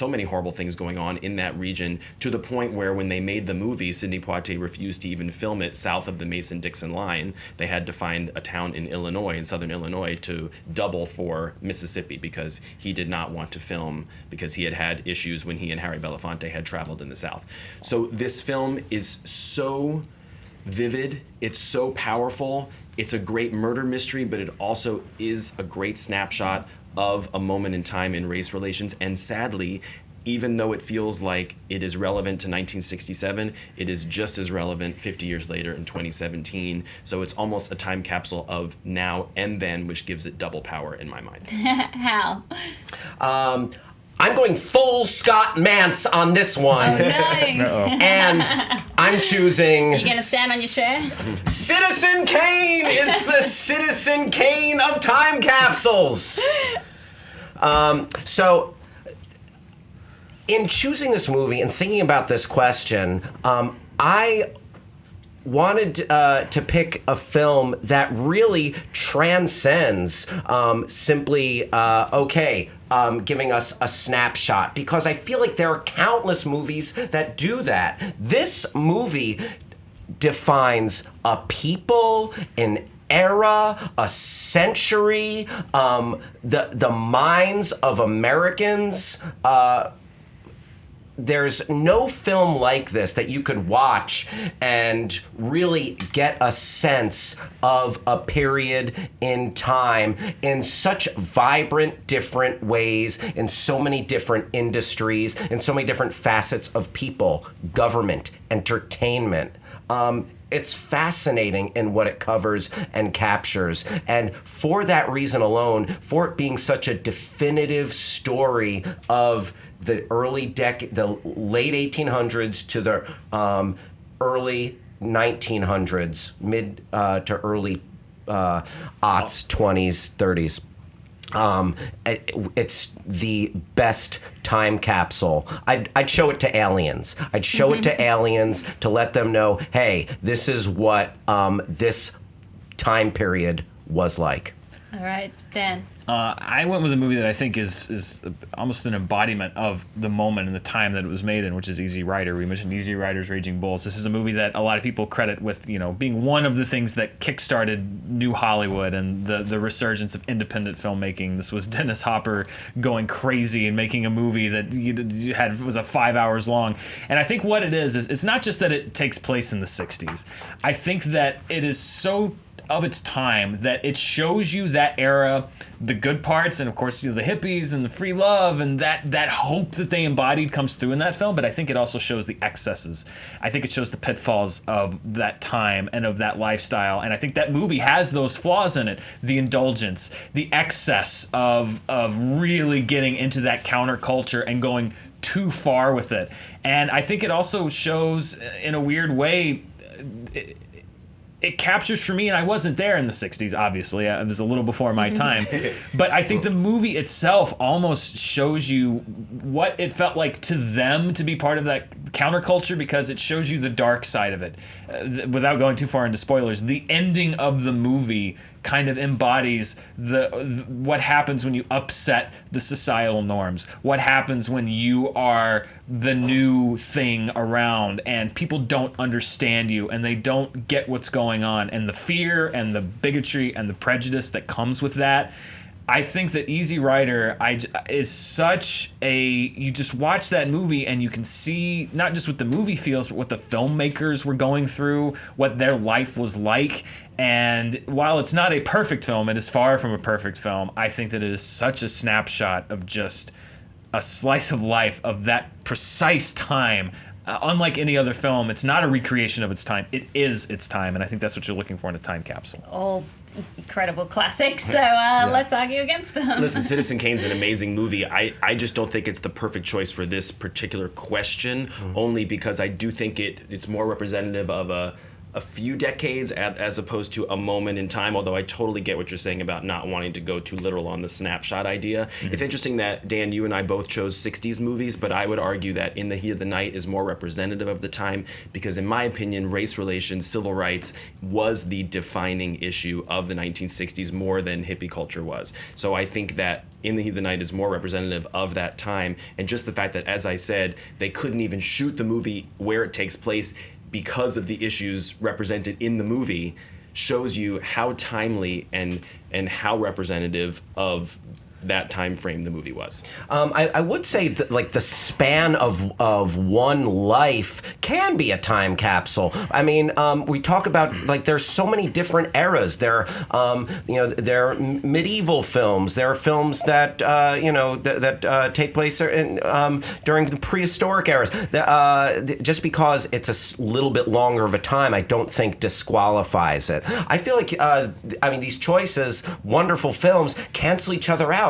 many horrible things going on in that region, to the point where when they made the movie, Sidney Poitier refused to even film it south of the Mason-Dixon line. They had to find a town in Illinois, in southern Illinois, to double for Mississippi, because he did not want to film, because he had had issues when he and Harry Belafonte had traveled in the South. So this film is so vivid, it's so powerful, it's a great murder mystery, but it also is a great snapshot of a moment in time in race relations. And sadly, even though it feels like it is relevant to 1967, it is just as relevant 50 years later in 2017. So it's almost a time capsule of now and then, which gives it double power in my mind. How? I'm going full Scott Mance on this one. Oh, no. And I'm choosing... Are you going to stand on your chair? Citizen Kane! It's the Citizen Kane of time capsules! So, in choosing this movie and thinking about this question, I wanted to pick a film that really transcends simply, giving us a snapshot, because I feel like there are countless movies that do that. This movie defines a people, an era, a century, the minds of Americans. There's no film like this that you could watch and really get a sense of a period in time in such vibrant, different ways, in so many different industries, in so many different facets of people, government, entertainment. It's fascinating in what it covers and captures. And for that reason alone, for it being such a definitive story of the the late 1800s to the early 1900s, mid to early aughts, 20s, 30s. It's the best time capsule. I'd show it to aliens. I'd show it to aliens to let them know, hey, this is what this time period was like. All right, Dan. I went with a movie that I think is almost an embodiment of the moment and the time that it was made in, which is Easy Rider. We mentioned Easy Rider's Raging Bulls. This is a movie that a lot of people credit with, being one of the things that kickstarted New Hollywood and the resurgence of independent filmmaking. This was Dennis Hopper going crazy and making a movie that was 5 hours long. And I think what it is it's not just that it takes place in the 60s. I think that it is so of its time that it shows you that era, the good parts, and of course the hippies and the free love and that hope that they embodied comes through in that film. But I think it also shows the excesses. I think it shows the pitfalls of that time and of that lifestyle. And I think that movie has those flaws in it: the indulgence, the excess of really getting into that counterculture and going too far with it. And I think it also shows, in a weird way, it captures for me, and I wasn't there in the 60s, obviously. It was a little before my time. But I think the movie itself almost shows you what it felt like to them to be part of that counterculture, because it shows you the dark side of it. Without going too far into spoilers, the ending of the movie kind of embodies what happens when you upset the societal norms, what happens when you are the new thing around and people don't understand you and they don't get what's going on, and the fear and the bigotry and the prejudice that comes with that. I think that Easy Rider is such you just watch that movie and you can see not just what the movie feels, but what the filmmakers were going through, what their life was like. And while it's not a perfect film, it is far from a perfect film. I think that it is such a snapshot of just a slice of life of that precise time. Unlike any other film, it's not a recreation of its time. It is its time, and I think that's what you're looking for in a time capsule. All incredible classics, so let's argue against them. Listen, Citizen Kane's an amazing movie. I just don't think it's the perfect choice for this particular question, only because I do think it's more representative of a few decades as opposed to a moment in time, although I totally get what you're saying about not wanting to go too literal on the snapshot idea. It's interesting that, Dan, you and I both chose 60s movies, but I would argue that In the Heat of the Night is more representative of the time because, in my opinion, race relations, civil rights was the defining issue of the 1960s more than hippie culture was. So I think that In the Heat of the Night is more representative of that time, and just the fact that, as I said, they couldn't even shoot the movie where it takes place because of the issues represented in the movie shows you how timely and how representative of that time frame the movie was. I would say that like the span of one life can be a time capsule. I mean, we talk about like there's so many different eras. There there are medieval films. There are films that that take place during the prehistoric eras. Just because it's a little bit longer of a time, I don't think disqualifies it. I feel like these choices, wonderful films, cancel each other out.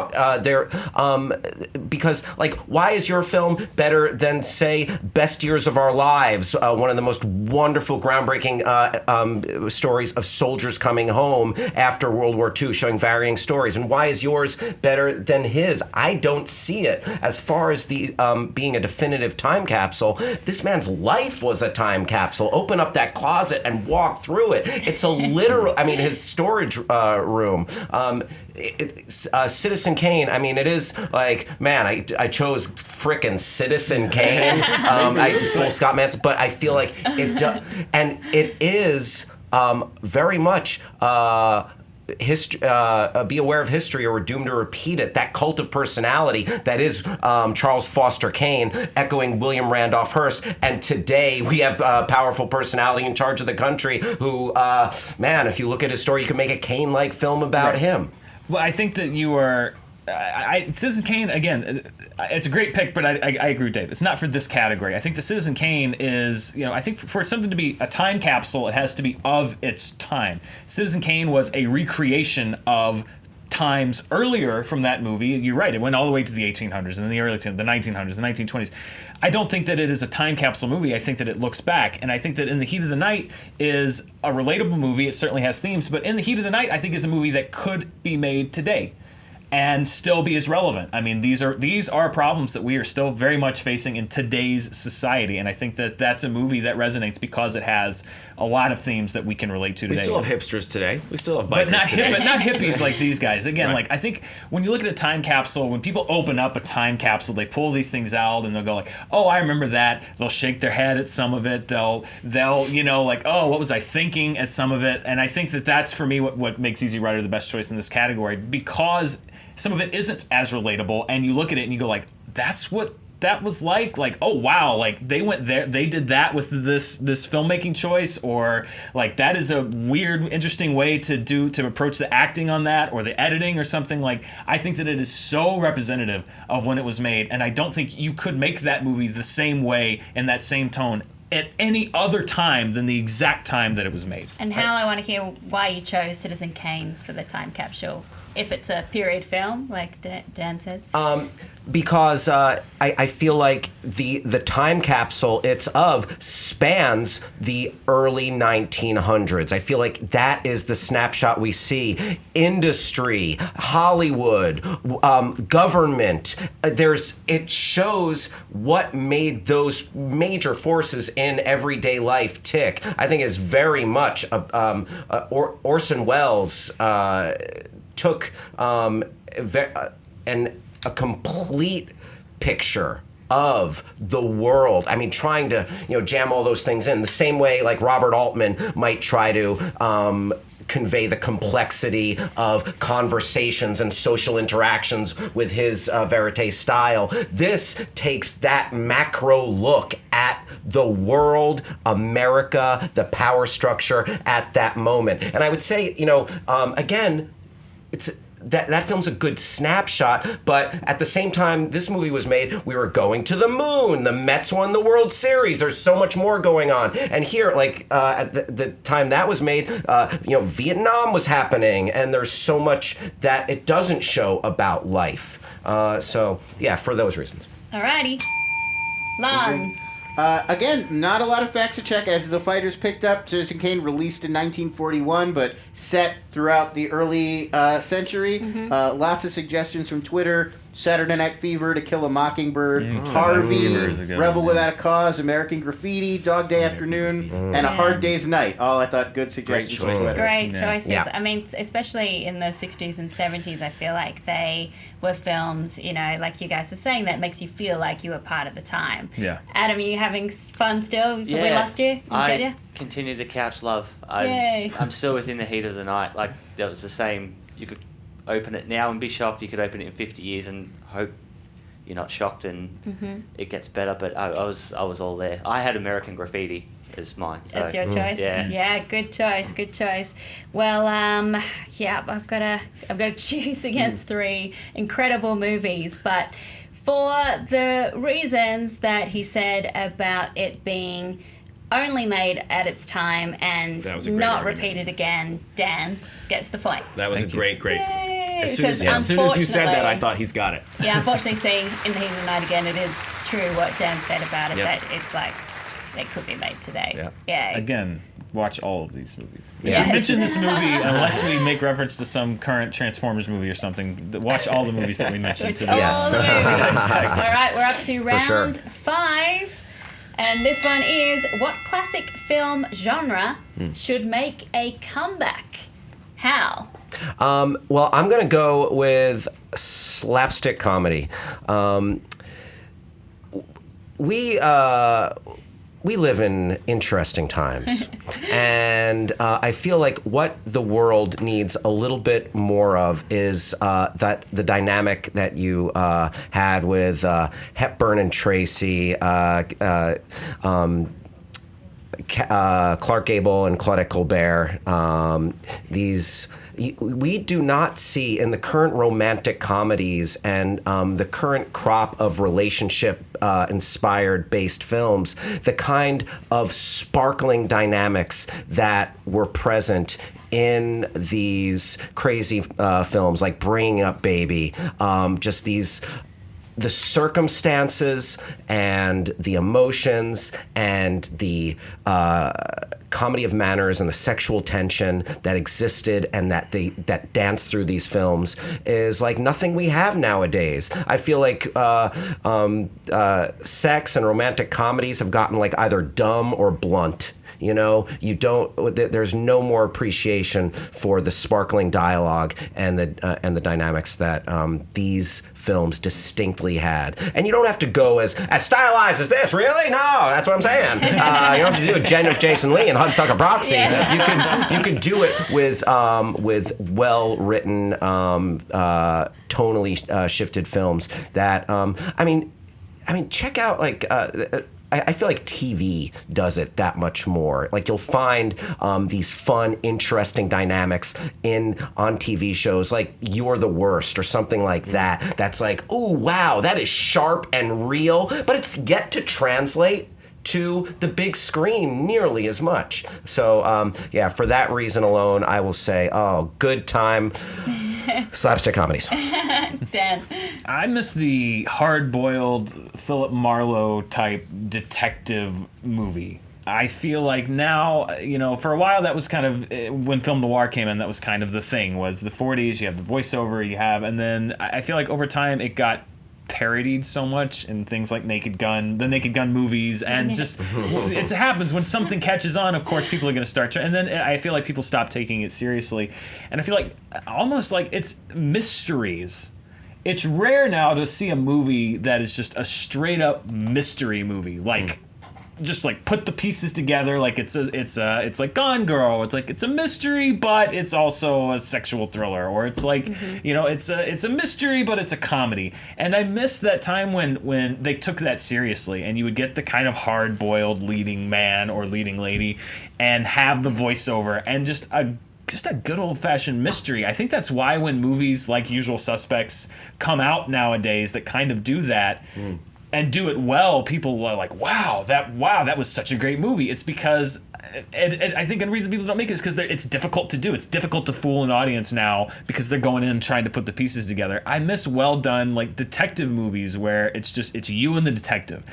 Because like, why is your film better than, say, Best Years of Our Lives, one of the most wonderful, groundbreaking stories of soldiers coming home after World War II, showing varying stories? And why is yours better than his? I don't see it. As far as the being a definitive time capsule, this man's life was a time capsule. Open up that closet and walk through it. It's a literal, his storage room. Citizen Kane, it is like, man, I chose frickin' Citizen Kane, full Scott Manson, but I feel like and it is very much history. Be aware of history, or we're doomed to repeat it. That cult of personality that is Charles Foster Kane, echoing William Randolph Hearst. And today we have a powerful personality in charge of the country who, if you look at his story, you can make a Kane-like film about him. Well, I think that you are. Citizen Kane, again, it's a great pick, but I agree with Dave. It's not for this category. I think the Citizen Kane is, I think for something to be a time capsule, it has to be of its time. Citizen Kane was a recreation of times earlier from that movie. You're right, it went all the way to the 1800s and then the early the 1900s, the 1920s. I don't think that it is a time capsule movie. I think that it looks back, and I think that In the Heat of the Night is a relatable movie. It certainly has themes, but In the Heat of the Night, I think, is a movie that could be made today and still be as relevant. These are problems that we are still very much facing in today's society, and I think that that's a movie that resonates because it has a lot of themes that we can relate to today. We still have hipsters today. We still have bikers today. But not hippies like these guys. Again, right. I think when you look at a time capsule, when people open up a time capsule, they pull these things out and they'll go like, oh, I remember that. They'll shake their head at some of it. They'll oh, what was I thinking at some of it? And I think that that's, for me, what makes Easy Rider the best choice in this category, because some of it isn't as relatable, and you look at it and you go like, that's what that was like, oh wow, like they went there, they did that with this filmmaking choice, or like that is a weird, interesting way to approach the acting on that, or the editing or something. Like, I think that it is so representative of when it was made, and I don't think you could make that movie the same way in that same tone at any other time than the exact time that it was made. And Hal, I want to hear why you chose Citizen Kane for the time capsule, if it's a period film, like Dan says. Because I feel like the time capsule spans the early 1900s. I feel like that is the snapshot we see. Industry, Hollywood, government. It shows what made those major forces in everyday life tick. I think it's very much Orson Welles took a complete picture of the world. Trying to jam all those things in the same way like Robert Altman might try to convey the complexity of conversations and social interactions with his verite style. This takes that macro look at the world, America, the power structure at that moment. And I would say, again, it's that film's a good snapshot, but at the same time this movie was made, we were going to the moon. The Mets won the World Series. There's so much more going on. And here, at the time that was made, Vietnam was happening, and there's so much that it doesn't show about life. So, yeah, for those reasons. Alrighty. Lon. Again, not a lot of facts to check as the fighters picked up. Citizen Kane released in 1941, but set throughout the early century. Lots of suggestions from Twitter. Saturday Night Fever, To Kill a Mockingbird, Harvey, Rebel Without a Cause, American Graffiti, Dog Day Afternoon, and A Hard Day's Night. All I thought good suggestions. Great choices. Yeah. I mean, especially in the 60s and 70s, I feel like they were films, you know, like you guys were saying, that makes you feel like you were part of the time. Yeah. Adam, are you having fun still? Yeah. We lost you? I continue to couch love. Yay. I'm still within the heat of the night. Like, that was the same. You could open it now and be shocked. You could open it in 50 years and hope you're not shocked and it gets better. But I was all there. I had American Graffiti as mine. So. That's your choice. Yeah. Good choice. Good choice. Well, yeah, I've got to choose against three incredible movies, but for the reasons that he said about it being only made at its time and not repeated again, Dan gets the point. That was a great. Yay, As soon as you said that, I thought he's got it. Yeah, unfortunately, seeing In the Heat of the Night again, it is true what Dan said about it, Yep. that it's like it could be made today. Yep. Yeah. Again, watch all of these movies. Yes. We mention this movie unless we make reference to some current Transformers movie or something. Watch all the movies that we mentioned today. Yes. All right, we're up to For sure. round 5. And this one is, what classic film genre should make a comeback? Hal? Well, I'm going to go with slapstick comedy. We live in interesting times, and I feel like what the world needs a little bit more of is that the dynamic that you had with Hepburn and Tracy, Clark Gable and Claudette Colbert. We do not see in the current romantic comedies and the current crop of relationship-inspired based films the kind of sparkling dynamics that were present in these crazy films like Bringing Up Baby. Just the circumstances and the emotions and the comedy of manners and the sexual tension that existed and that danced through these films is like nothing we have nowadays. I feel like sex and romantic comedies have gotten like either dumb or blunt. You know, there's no more appreciation for the sparkling dialogue and the dynamics that these films distinctly had. And you don't have to go as stylized as this, really? No, that's what I'm saying. You don't have to do a Jen of Jason Lee and Hudsucker Proxy. Yeah. You can do it with well-written, tonally shifted films that, I mean, check out like. I feel like TV does it that much more. Like you'll find these fun, interesting dynamics on TV shows like You're the Worst or something like that. That's like, oh wow, that is sharp and real, but it's yet to translate to the big screen nearly as much. So yeah, for that reason alone, I will say, good time slapstick comedies. Dan? I miss the hard-boiled Philip Marlowe type detective movie. I feel like now, for a while that was kind of, when film noir came in, that was kind of the thing, was the 40s, you have the voiceover, and then I feel like over time it got parodied so much in things like the Naked Gun movies, and just it happens when something catches on. Of course, people are going to start and then I feel like people stop taking it seriously, and I feel like almost like it's mysteries. It's rare now to see a movie that is just a straight up mystery movie, like just like put the pieces together, like it's like Gone Girl. It's like it's a mystery, but it's also a sexual thriller, or it's like it's a mystery, but it's a comedy. And I miss that time when they took that seriously, and you would get the kind of hard boiled leading man or leading lady, and have the voiceover and just a good old-fashioned mystery. I think that's why when movies like Usual Suspects come out nowadays that kind of do that and do it well, people are like, wow, that was such a great movie. It's because I think the reason people don't make it is because it's difficult to do. It's difficult to fool an audience now because they're going in and trying to put the pieces together. I miss well-done like detective movies where it's you and the detective.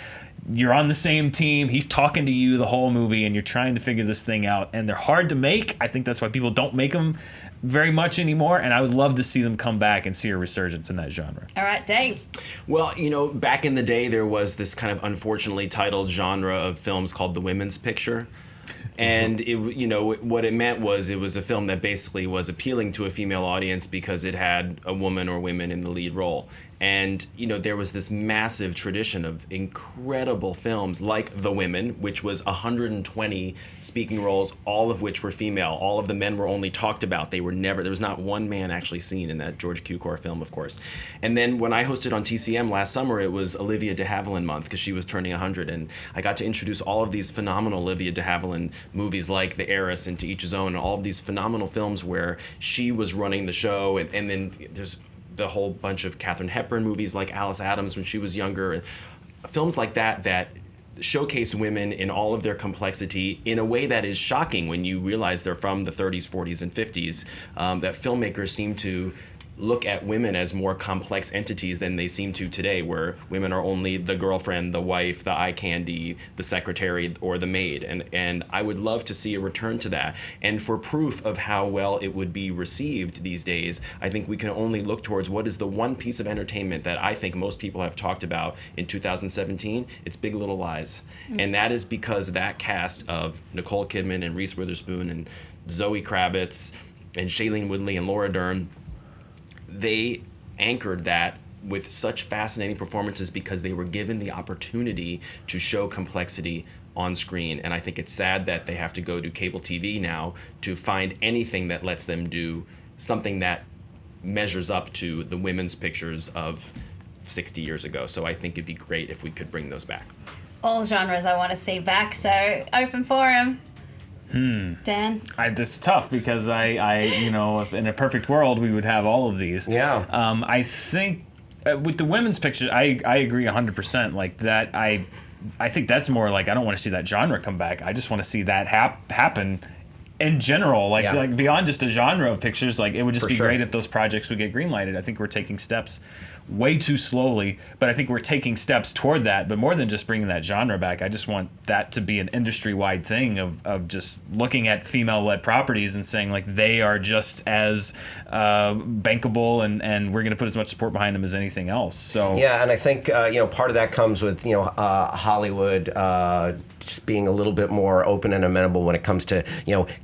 you're on the same team. He's talking to you the whole movie, and you're trying to figure this thing out. And they're hard to make. I think that's why people don't make them very much anymore. And I would love to see them come back and see a resurgence in that genre. All right, Dave. Well, back in the day, there was this kind of unfortunately titled genre of films called the women's picture. And what it meant was it was a film that basically was appealing to a female audience because it had a woman or women in the lead role. And there was this massive tradition of incredible films like The Women, which was 120 speaking roles, all of which were female. All of the men were only talked about. There was not one man actually seen in that George Cukor film, of course. And then when I hosted on TCM last summer, it was Olivia de Havilland month because she was turning 100, and I got to introduce all of these phenomenal Olivia de Havilland movies like The Heiress and To Each His Own, and all of these phenomenal films where she was running the show, and then there's the whole bunch of Katharine Hepburn movies like Alice Adams when she was younger, films like that showcase women in all of their complexity in a way that is shocking when you realize they're from the 30s, 40s, and 50s, that filmmakers seem to look at women as more complex entities than they seem to today, where women are only the girlfriend, the wife, the eye candy, the secretary, or the maid. And I would love to see a return to that. And for proof of how well it would be received these days, I think we can only look towards what is the one piece of entertainment that I think most people have talked about in 2017. It's Big Little Lies. And that is because that cast of Nicole Kidman and Reese Witherspoon and Zoe Kravitz and Shailene Woodley and Laura Dern, they anchored that with such fascinating performances because they were given the opportunity to show complexity on screen. And I think it's sad that they have to go to cable TV now to find anything that lets them do something that measures up to the women's pictures of 60 years ago. So I think it'd be great if we could bring those back. All genres I want to see back, so open forum. Dan? It's tough because I if in a perfect world, we would have all of these. Yeah. I think with the women's picture, I agree 100%. Like that, I think that's more like I don't want to see that genre come back. I just want to see that happen in general. Like beyond just a genre of pictures, like it would just be great if those projects would get greenlighted. I think we're taking steps way too slowly, but I think we're taking steps toward that. But more than just bringing that genre back, I just want that to be an industry-wide thing of just looking at female-led properties and saying like they are just as bankable and we're going to put as much support behind them as anything else. So yeah, and I think part of that comes with Hollywood just being a little bit more open and amenable when it comes to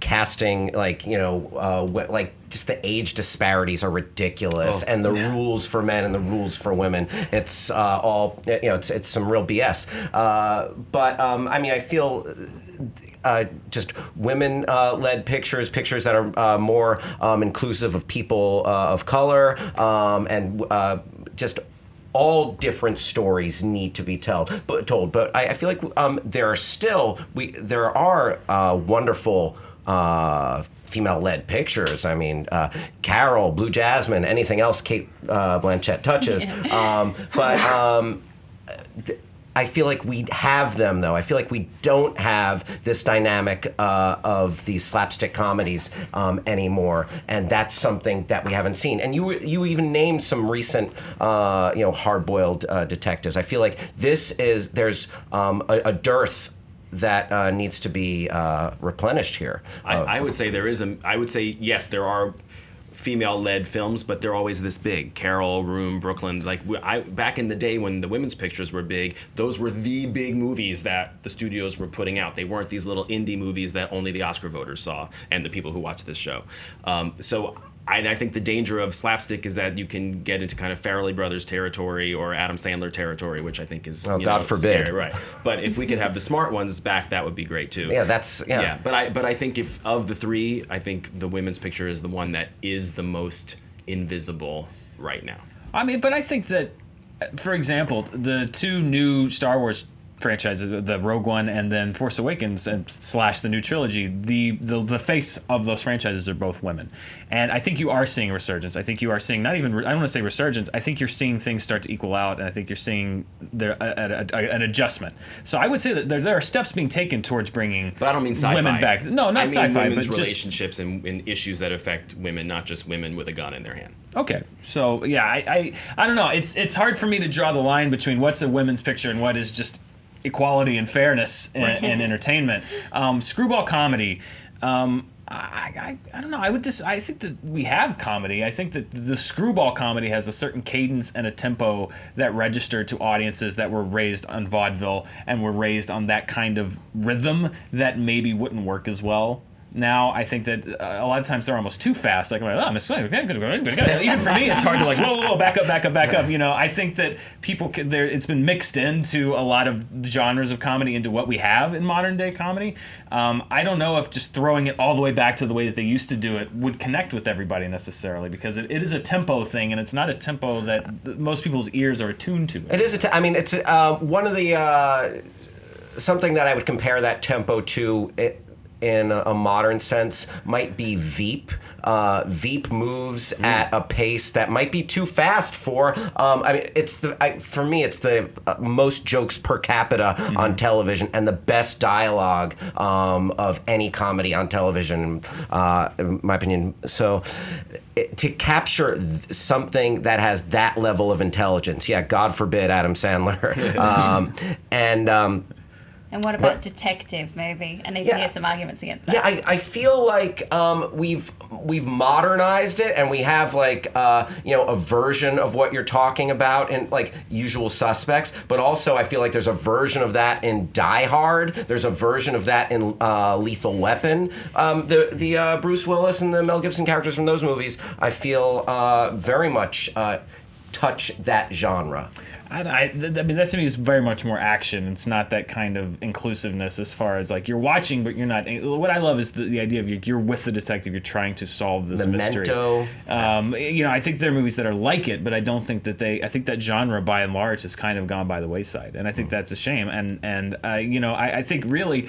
casting, like just the age disparities are ridiculous, and the rules for men and the rules for women, it's all it's some real BS. But I feel just women-led pictures that are more inclusive of people of color, and just all different stories need to be told. But I feel like there are wonderful female-led pictures. I mean, Carol, Blue Jasmine, anything else Kate Blanchett touches. I feel like we have them, though. I feel like we don't have this dynamic of these slapstick comedies anymore, and that's something that we haven't seen. And you even named some recent, hard-boiled detectives. I feel like there's a dearth that needs to be replenished here. I would say yes, there are female-led films, but they're always this big. Carol, Room, Brooklyn. Back in the day when the women's pictures were big, those were the big movies that the studios were putting out. They weren't these little indie movies that only the Oscar voters saw and the people who watch this show. I think the danger of slapstick is that you can get into kind of Farrelly Brothers territory or Adam Sandler territory, which I think is God forbid, scary, right? But if we could have the smart ones back, that would be great too. Yeah. But I think if of the three, I think the women's picture is the one that is the most invisible right now. But I think that, for example, the two new Star Wars franchises, the Rogue One and then Force Awakens / the new trilogy, the face of those franchises are both women. And I think you are seeing a resurgence. I think you are seeing I don't want to say resurgence, I think you're seeing things start to equal out, and I think you're seeing an adjustment. So I would say that there are steps being taken towards bringing but I don't mean sci-fi. Women back. No, not sci-fi, but women's just relationships and issues that affect women, not just women with a gun in their hand. Okay, so yeah, I don't know. It's hard for me to draw the line between what's a women's picture and what is just equality and fairness in entertainment. Screwball comedy. I don't know. I think that we have comedy. I think that the screwball comedy has a certain cadence and a tempo that registered to audiences that were raised on vaudeville and were raised on that kind of rhythm that maybe wouldn't work as well. Now I think that a lot of times they're almost too fast. Like, I'm even for me, it's hard to like, whoa, back up. You know, I think that people it's been mixed into a lot of genres of comedy into what we have in modern day comedy. I don't know if just throwing it all the way back to the way that they used to do it would connect with everybody necessarily, because it is a tempo thing, and it's not a tempo that most people's ears are attuned to. It is it's one of the something that I would compare that tempo to. In a modern sense, might be Veep. Veep moves at a pace that might be too fast for. For me, it's the most jokes per capita on television and the best dialogue of any comedy on television, in my opinion. So, to capture something that has that level of intelligence, God forbid Adam Sandler, And what about detective movie? I need to hear some arguments against that. Yeah, I feel like we've modernized it, and we have like a version of what you're talking about in like Usual Suspects, but also I feel like there's a version of that in Die Hard. There's a version of that in Lethal Weapon. The Bruce Willis and the Mel Gibson characters from those movies, I feel very much touch that genre. I mean, that to me is very much more action. It's not that kind of inclusiveness as far as like you're watching, but you're not. What I love is the idea of you're with the detective. You're trying to solve this Memento. mystery. I think there are movies that are like it, but I don't think that I think that genre by and large has kind of gone by the wayside, and I think that's a shame. And I think really.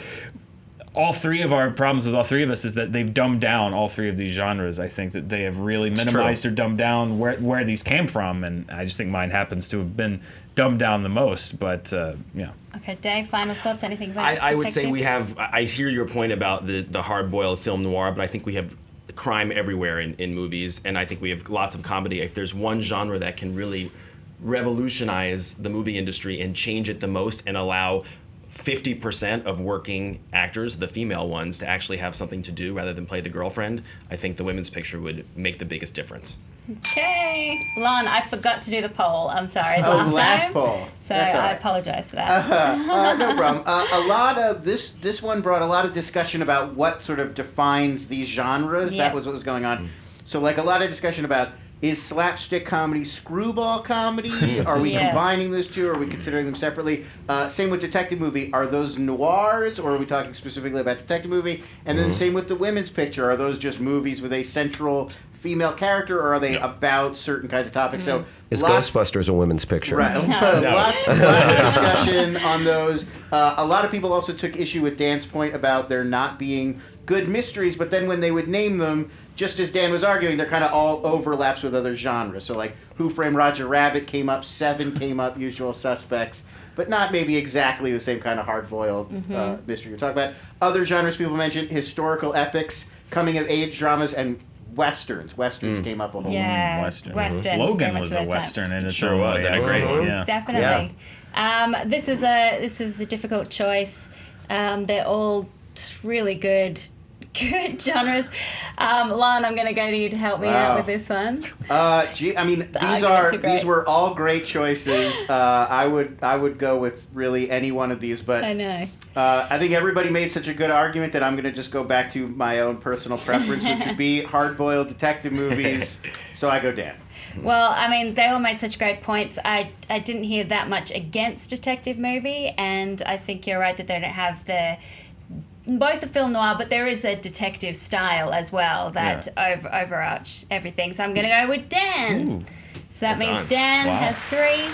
All three of our problems with all three of us is that they've dumbed down all three of these genres. I think that they have really minimized or dumbed down where these came from, and I just think mine happens to have been dumbed down the most. But Okay, Dave. Final thoughts? Anything about? I would say we have. I hear your point about the hard-boiled film noir, but I think we have crime everywhere in movies, and I think we have lots of comedy. If there's one genre that can really revolutionize the movie industry and change it the most, and allow 50% of working actors, the female ones, to actually have something to do rather than play the girlfriend, I think the women's picture would make the biggest difference. Okay. Lon, I forgot to do the poll. I'm sorry. Last time. poll. So That's all I right. apologize for that. No problem. A lot of this one brought a lot of discussion about what sort of defines these genres. Yeah. That was what was going on. So like a lot of discussion about, is slapstick comedy screwball comedy? Are we combining those two? Are we considering them separately? Same with detective movie. Are those noirs, or are we talking specifically about detective movie? And then same with the women's picture. Are those just movies with a central female character, or are they about certain kinds of topics? So Is Ghostbusters a women's picture? Right. Lots of discussion on those. A lot of people also took issue with Dan's point about there not being good mysteries, but then when they would name them, just as Dan was arguing, they're kind of all overlaps with other genres. So like Who Framed Roger Rabbit came up, Seven came up, Usual Suspects, but not maybe exactly the same kind of hard-boiled mystery you're talking about. Other genres people mentioned, historical epics, coming-of-age dramas, and Westerns. Westerns came up a whole Yeah, Western. Westerns. Logan very much was of a their time. Western in its Sure own was, way. and a great one. Yeah. Definitely. This is a difficult choice. They're all really good genres. Lon, I'm going to go to you to help me out with this one. These were all great choices. I would go with really any one of these, but I know. I think everybody made such a good argument that I'm going to just go back to my own personal preference, which would be hard-boiled detective movies. So I go Dan. Well, I mean, they all made such great points. I didn't hear that much against detective movie, and I think you're right that they don't have both the film noir, but there is a detective style as well that overarch everything. So I'm going to go with Dan. Ooh. So that Well means done. Dan has 3.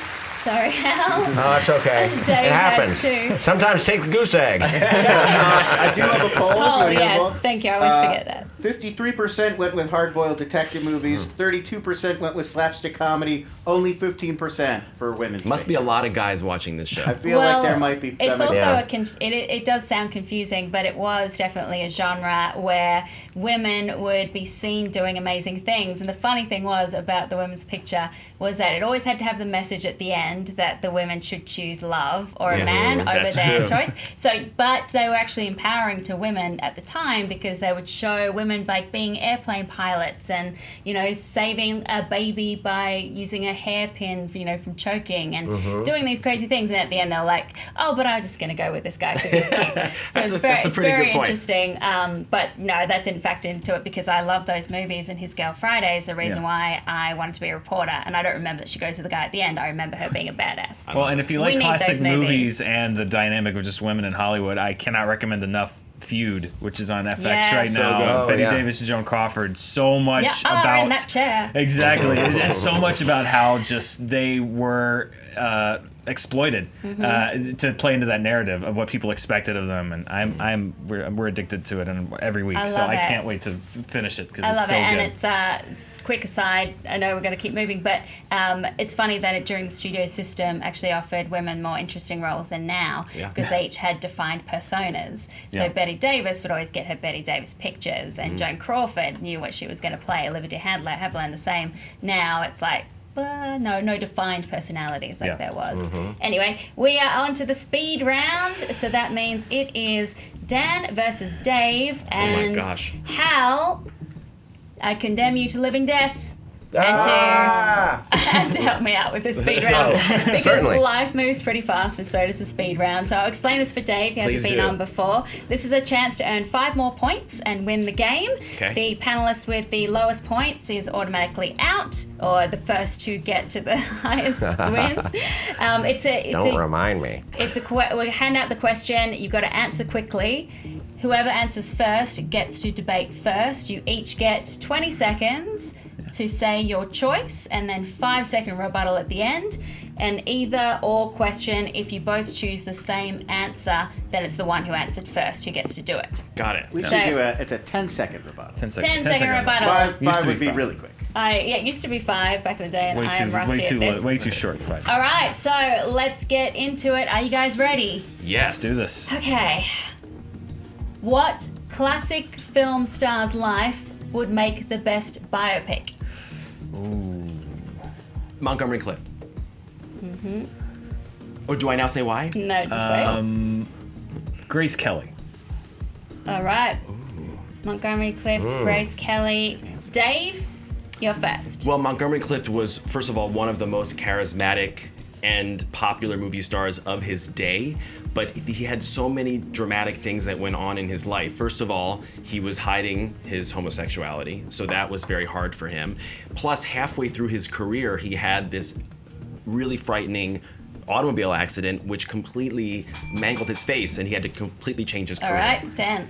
Sorry, Hal. Oh, it's okay. Dave It happens. has 2. Sometimes take the goose egg. I do have a poll. Oh, Do I have a poll? yes. Thank you. I always forget that. 53% went with hard-boiled detective movies. 32% went with slapstick comedy. Only 15% for women's. Must be a lot of guys watching this show. I feel like there might be. It's also Yeah. it does sound confusing, but it was definitely a genre where women would be seen doing amazing things. And the funny thing was about the women's picture was that it always had to have the message at the end that the women should choose love or a man over that's their true. choice. So, but they were actually empowering to women at the time because they would show women like being airplane pilots and, you know, saving a baby by using a hairpin, you know, from choking and doing these crazy things. And at the end, they're like, oh, but I'm just going to go with this guy because he's cute. So That's it's a pretty very good point. interesting. But no, that didn't factor into it because I love those movies, and His Girl Friday is the reason why I wanted to be a reporter. And I don't remember that she goes with the guy at the end. I remember her being a badass. Well, and if you We like need classic those movies. movies and the dynamic of just women in Hollywood, I cannot recommend enough Feud, which is on FX Yeah. right So now. good. Oh, Betty yeah. Davis and Joan Crawford. So much Yeah, about in that chair. Exactly, and so much about how just they were exploited to play into that narrative of what people expected of them, and we're addicted to it, and every week, I so love I it. can't wait to finish it because I it's love so it, good. and it's quick aside. I know we're going to keep moving, but it's funny that during the studio system actually offered women more interesting roles than now because they each had defined personas. So Yeah. Betty Davis would always get her Betty Davis pictures, and Joan Crawford knew what she was going to play. Olivia Havilland the same. Now it's like. No defined personalities like there was. Anyway, we are on to the speed round. So that means it is Dan versus Dave. And gosh. Hal, I condemn you to living death. And to help me out with this speed round. Because certainly. life moves pretty fast, and so does the speed round. So I'll explain this for Dave. He hasn't Please been do. on before. This is a chance to earn 5 more points and win the game. Okay. The panelist with the lowest points is automatically out, or the first to get to the highest wins. Don't remind me. We'll hand out the question. You've got to answer quickly. Whoever answers first gets to debate first. You each get 20 seconds to say your choice, and then 5-second rebuttal at the end. An either or question. If you both choose the same answer, then it's the one who answered first who gets to do it. Got it. We So- should do it's a 10-second rebuttal. 10 seconds. 10-second rebuttal. Five Used to would be be five. really quick. It used to be 5 back in the day, and I am rusty at this. Way too short. 5. All right, so let's get into it. Are you guys ready? Yes. Let's do this. Okay. What classic film star's life would make the best biopic? Montgomery Clift. Or do I now say why? No, just wait. Grace Kelly. All right. Montgomery Clift, Grace Kelly. Dave, you're first. Well, Montgomery Clift was, first of all, one of the most charismatic and popular movie stars of his day, but he had so many dramatic things that went on in his life. First of all, he was hiding his homosexuality, so that was very hard for him. Plus, halfway through his career, he had this really frightening automobile accident which completely mangled his face, and he had to completely change his career. All right, Dan.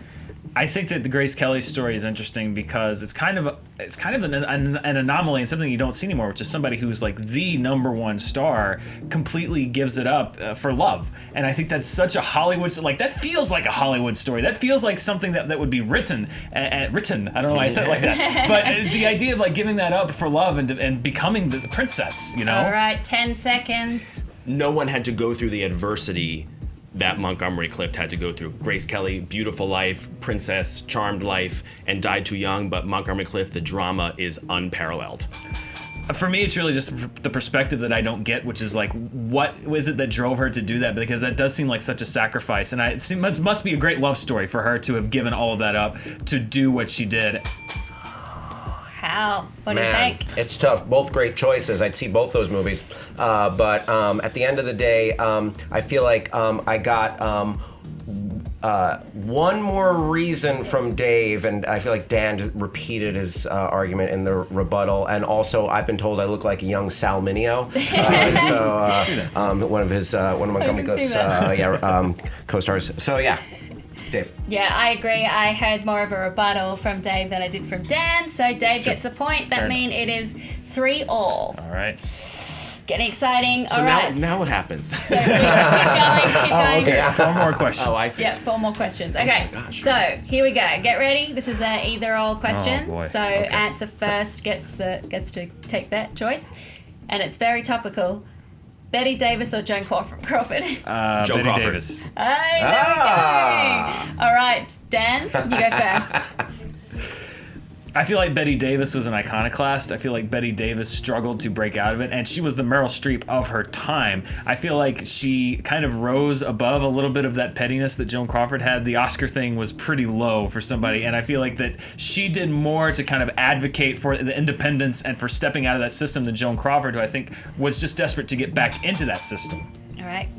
I think that the Grace Kelly story is interesting because it's kind of an anomaly and something you don't see anymore, which is somebody who's like the number 1 star completely gives it up for love. And I think that's such a Hollywood, like that feels like a Hollywood story. That feels like something that would be written. I don't know why I said it like that. But the idea of like giving that up for love and becoming the princess, you know? All right, 10 seconds. No one had to go through the adversity that Montgomery Clift had to go through. Grace Kelly, beautiful life, princess, charmed life, and died too young, but Montgomery Clift, the drama is unparalleled. For me, it's really just the perspective that I don't get, which is like, what was it that drove her to do that? Because that does seem like such a sacrifice, and it must be a great love story for her to have given all of that up to do what she did. Hal, what do you Man, think? it's tough. Both great choices. I'd see both those movies. But at the end of the day, I feel like I got one more reason from Dave, and I feel like Dan just repeated his argument in the rebuttal. And also, I've been told I look like a young Sal Mineo. One of Montgomery haven't seen Clift's co-stars. So yeah, Dave. Yeah, I agree. I had more of a rebuttal from Dave than I did from Dan, so Dave gets a point. That Fair means it is 3-all. All right. Getting exciting. So All right. now what happens? So keep going. Okay, 4 more questions. Oh, I see. Yeah, 4 more questions. Okay, gosh. so here we go. Get ready. This is a either/or question. Oh, boy. So Okay. answer first gets to take that choice, and it's very topical. Betty Davis or Joan Crawford? Joan Betty Crawford. Davis. Hey, there we go. All right, Dan, you go first. I feel like Betty Davis was an iconoclast. I feel like Betty Davis struggled to break out of it, and she was the Meryl Streep of her time. I feel like she kind of rose above a little bit of that pettiness that Joan Crawford had. The Oscar thing was pretty low for somebody, and I feel like that she did more to kind of advocate for the independence and for stepping out of that system than Joan Crawford, who I think was just desperate to get back into that system. All right,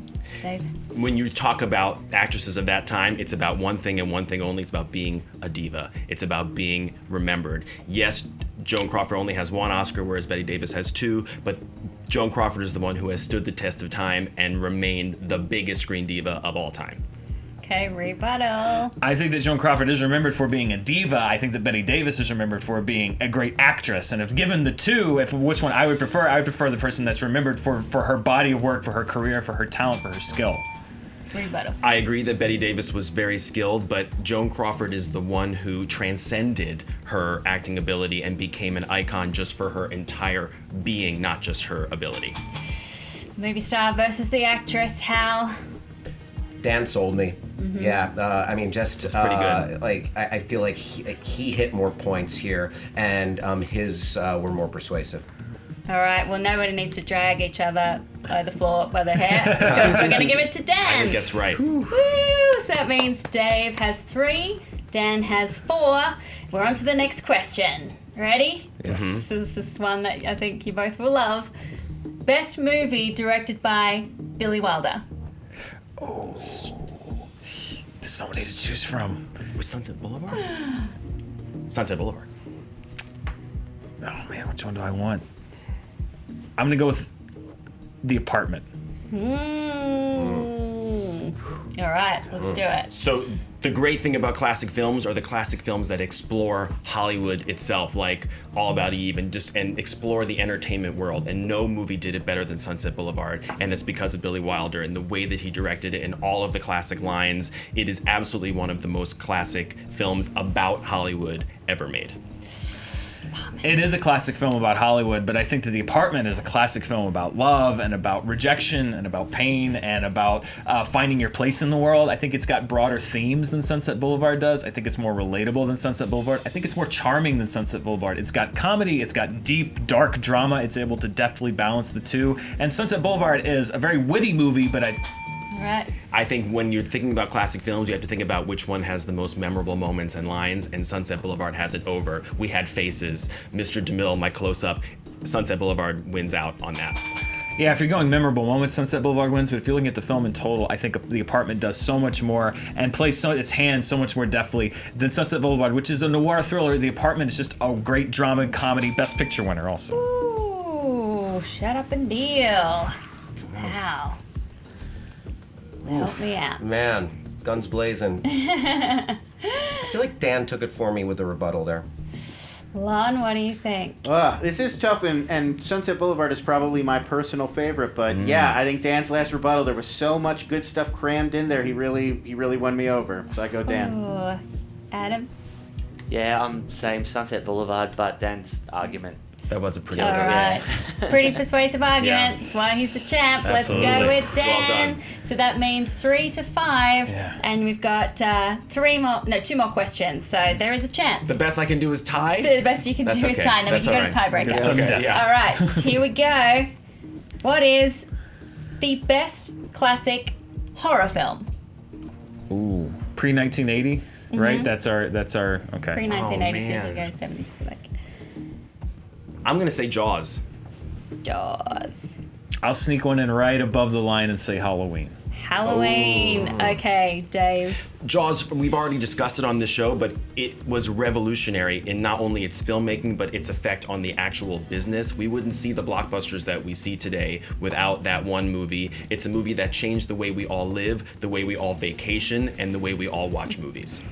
Dave. When you talk about actresses of that time, it's about one thing and one thing only. It's about being a diva. It's about being remembered. Yes, Joan Crawford only has 1 Oscar, whereas Betty Davis has 2, but Joan Crawford is the one who has stood the test of time and remained the biggest screen diva of all time. Okay, rebuttal. I think that Joan Crawford is remembered for being a diva. I think that Betty Davis is remembered for being a great actress. And if given the two, if which one I would prefer the person that's remembered for her body of work, for her career, for her talent, for her skill. Rebuttal. I agree that Betty Davis was very skilled, but Joan Crawford is the one who transcended her acting ability and became an icon just for her entire being, not just her ability. Movie star versus the actress. Hal. Dan sold me. Mm-hmm. Yeah, I mean, just pretty good. Like I feel like he hit more points here, and his were more persuasive. All right, well, nobody needs to drag each other by the floor, by the hair, because we're going to give it to Dan. I think that's right. Woo! So that means Dave has 3, Dan has 4. We're on to the next question. Ready? Yes. This is one that I think you both will love. Best movie directed by Billy Wilder. There's so many to choose from. Was Sunset Boulevard? Sunset Boulevard. Oh man, which one do I want? I'm gonna go with The Apartment. All right, let's do it. So the great thing about classic films are the classic films that explore Hollywood itself, like All About Eve, and explore the entertainment world. And no movie did it better than Sunset Boulevard, and it's because of Billy Wilder and the way that he directed it and all of the classic lines. It is absolutely one of the most classic films about Hollywood ever made. It is a classic film about Hollywood, but I think that The Apartment is a classic film about love and about rejection and about pain and about finding your place in the world. I think it's got broader themes than Sunset Boulevard does. I think it's more relatable than Sunset Boulevard. I think it's more charming than Sunset Boulevard. It's got comedy, it's got deep, dark drama. It's able to deftly balance the two. And Sunset Boulevard is a very witty movie, but All right. I think when you're thinking about classic films, you have to think about which one has the most memorable moments and lines, and Sunset Boulevard has it over. We had Faces, Mr. DeMille, my close-up. Sunset Boulevard wins out on that. Yeah, if you're going memorable moments, Sunset Boulevard wins, but if you're looking at the film in total, I think The Apartment does so much more and plays its hand so much more deftly than Sunset Boulevard, which is a noir thriller. The Apartment is just a great drama and comedy, Best Picture winner also. Ooh, shut up and deal. Wow. Help me out. Man, guns blazing. I feel like Dan took it for me with the rebuttal there. Lon, what do you think? This is tough, and Sunset Boulevard is probably my personal favorite. But yeah, I think Dan's last rebuttal, there was so much good stuff crammed in there. He really won me over. So I go Dan. Ooh. Adam? Yeah, I'm same Sunset Boulevard, but Dan's argument. That was a pretty All good right. Pretty persuasive argument. That's why he's the champ. Let's Absolutely. go with Well Dan. done. So that means 3-5. Yeah. And we've got 2 more questions. So there is a chance. The best I can do is tie? The best you can That's do is okay. tie. Then we That's can go all to right. tiebreaker. There's sudden Okay, death. yeah. All right, here we go. What is the best classic horror film? Ooh, pre-1980, right? That's our okay. Pre-1980, so you man. go 70s. Like I'm going to say Jaws. Jaws. I'll sneak one in right above the line and say Halloween. Halloween. Okay, Dave. Jaws, we've already discussed it on this show, but it was revolutionary in not only its filmmaking, but its effect on the actual business. We wouldn't see the blockbusters that we see today without that one movie. It's a movie that changed the way we all live, the way we all vacation, and the way we all watch movies.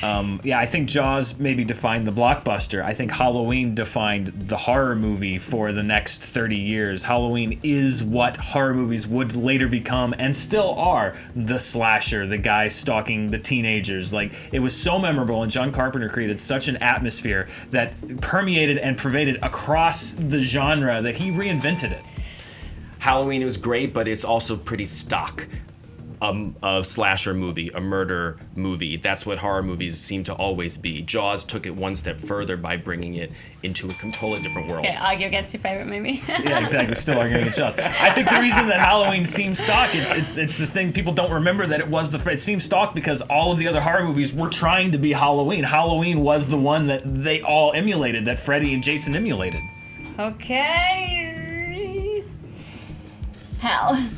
I think Jaws maybe defined the blockbuster. I think Halloween defined the horror movie for the next 30 years. Halloween is what horror movies would later become and still are. The slasher, the guy stalking the teenagers. Like, it was so memorable, and John Carpenter created such an atmosphere that permeated and pervaded across the genre that he reinvented it. Halloween was great, but it's also pretty stock. A slasher movie, a murder movie. That's what horror movies seem to always be. Jaws took it one step further by bringing it into a totally different world. Okay, argue against your favorite movie. Yeah, exactly. Still arguing against Jaws. I think the reason that Halloween seems stock, it's the thing people don't remember that it seems stock because all of the other horror movies were trying to be Halloween. Halloween was the one that they all emulated, that Freddy and Jason emulated. Okay. Hal.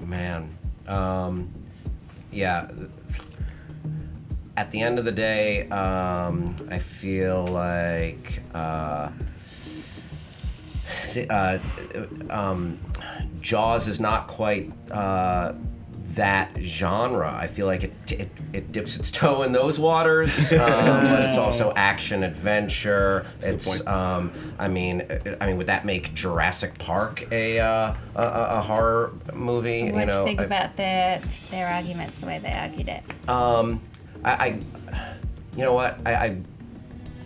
Man. At the end of the day, I feel like Jaws is not quite that genre. I feel like it dips its toe in those waters, but it's also action adventure. It's I mean, would that make Jurassic Park a horror movie? What do you think about their arguments, the way they argued it?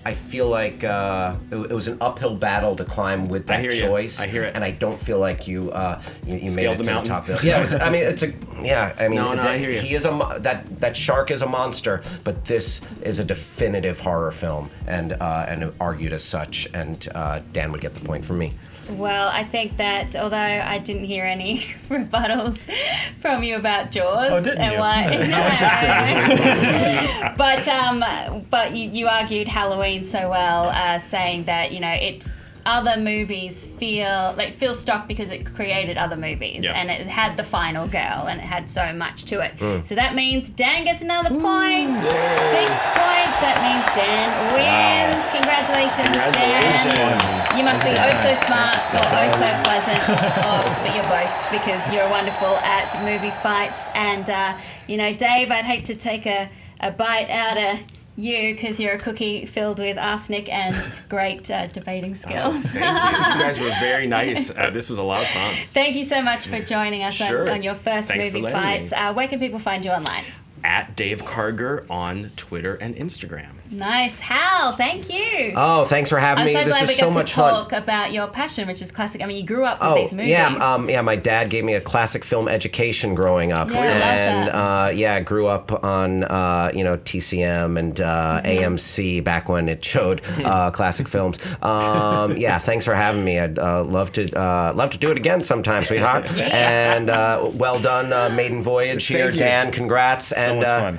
I feel like it was an uphill battle to climb with that choice. I hear it. And I don't feel like you made it the to mountain. the top. Yeah, I hear you. He is that shark is a monster, but this is a definitive horror film, and argued as such. And Dan would get the point from me. Well, I think that although I didn't hear any rebuttals from you about Jaws, Oh, didn't you? why, Interesting. but you argued Halloween so well, saying that other movies feel stock because it created other movies, and it had the final girl, and it had so much to it. So that means Dan gets another point. 6 points. That means Dan wins. Wow. Congratulations, Dan. You must be oh so smart or oh so pleasant, but you're both, because you're wonderful at movie fights. And Dave, I'd hate to take a bite out of you, because you're a cookie filled with arsenic and great debating skills. Thank you. You guys were very nice. This was a lot of fun. Thank you so much for joining us on your first Thanks movie fights. Where can people find you online? At Dave Karger on Twitter and Instagram. Nice. Hal, thank you. Oh, thanks for having me. I'm so glad this we is so get to much fun. talk about your passion, which is classic. I mean, you grew up with these movies. Yeah, my dad gave me a classic film education growing up, and I grew up on TCM and AMC back when it showed classic films. Thanks for having me. I'd love to do it again sometime, sweetheart. And well done, maiden voyage here, Thank you. Dan. Congrats. So much fun.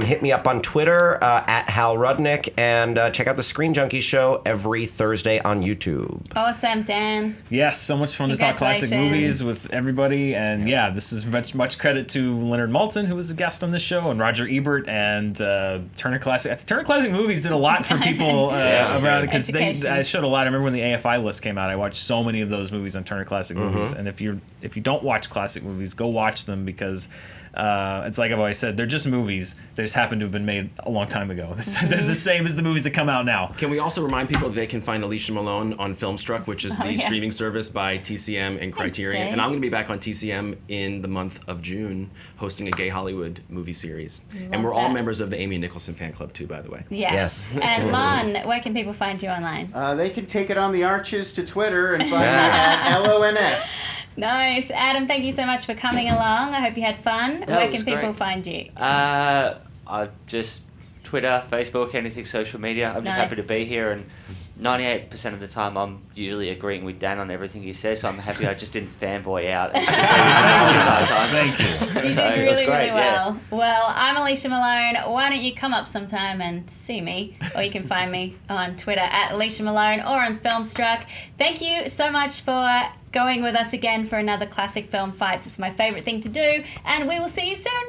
Hit me up on Twitter at Hal Rudnick, and check out the Screen Junkies show every Thursday on YouTube. Awesome, Dan. Yes, so much fun to talk classic movies with everybody, and this is much credit to Leonard Maltin, who was a guest on this show, and Roger Ebert, and Turner Classic. Turner Classic Movies did a lot for people around it, because I showed a lot. I remember when the AFI list came out, I watched so many of those movies on Turner Classic Movies, and if you don't watch classic movies, go watch them, because it's like I've always said, they're just movies. They just happen to have been made a long time ago. They're the same as the movies that come out now. Can we also remind people that they can find Alicia Malone on Filmstruck, which is the streaming service by TCM and Criterion. Thanks, and I'm going to be back on TCM in the month of June, hosting a gay Hollywood movie series. And we're all members of the Amy Nicholson fan club too, by the way. Yes. And Lon, where can people find you online? They can take it on the arches to Twitter and find me at LONS. Nice. Adam, thank you so much for coming along. I hope you had fun. Where can people find you? I just Twitter, Facebook, anything social media. I'm just happy to be here, and 98% of the time I'm usually agreeing with Dan on everything he says, so I'm happy I just didn't fanboy out. And Thank you. You did really well. Well, I'm Alicia Malone. Why don't you come up sometime and see me? Or you can find me on Twitter at Alicia Malone or on Filmstruck. Thank you so much for going with us again for another Classic Film Fights. It's my favourite thing to do, and we will see you soon.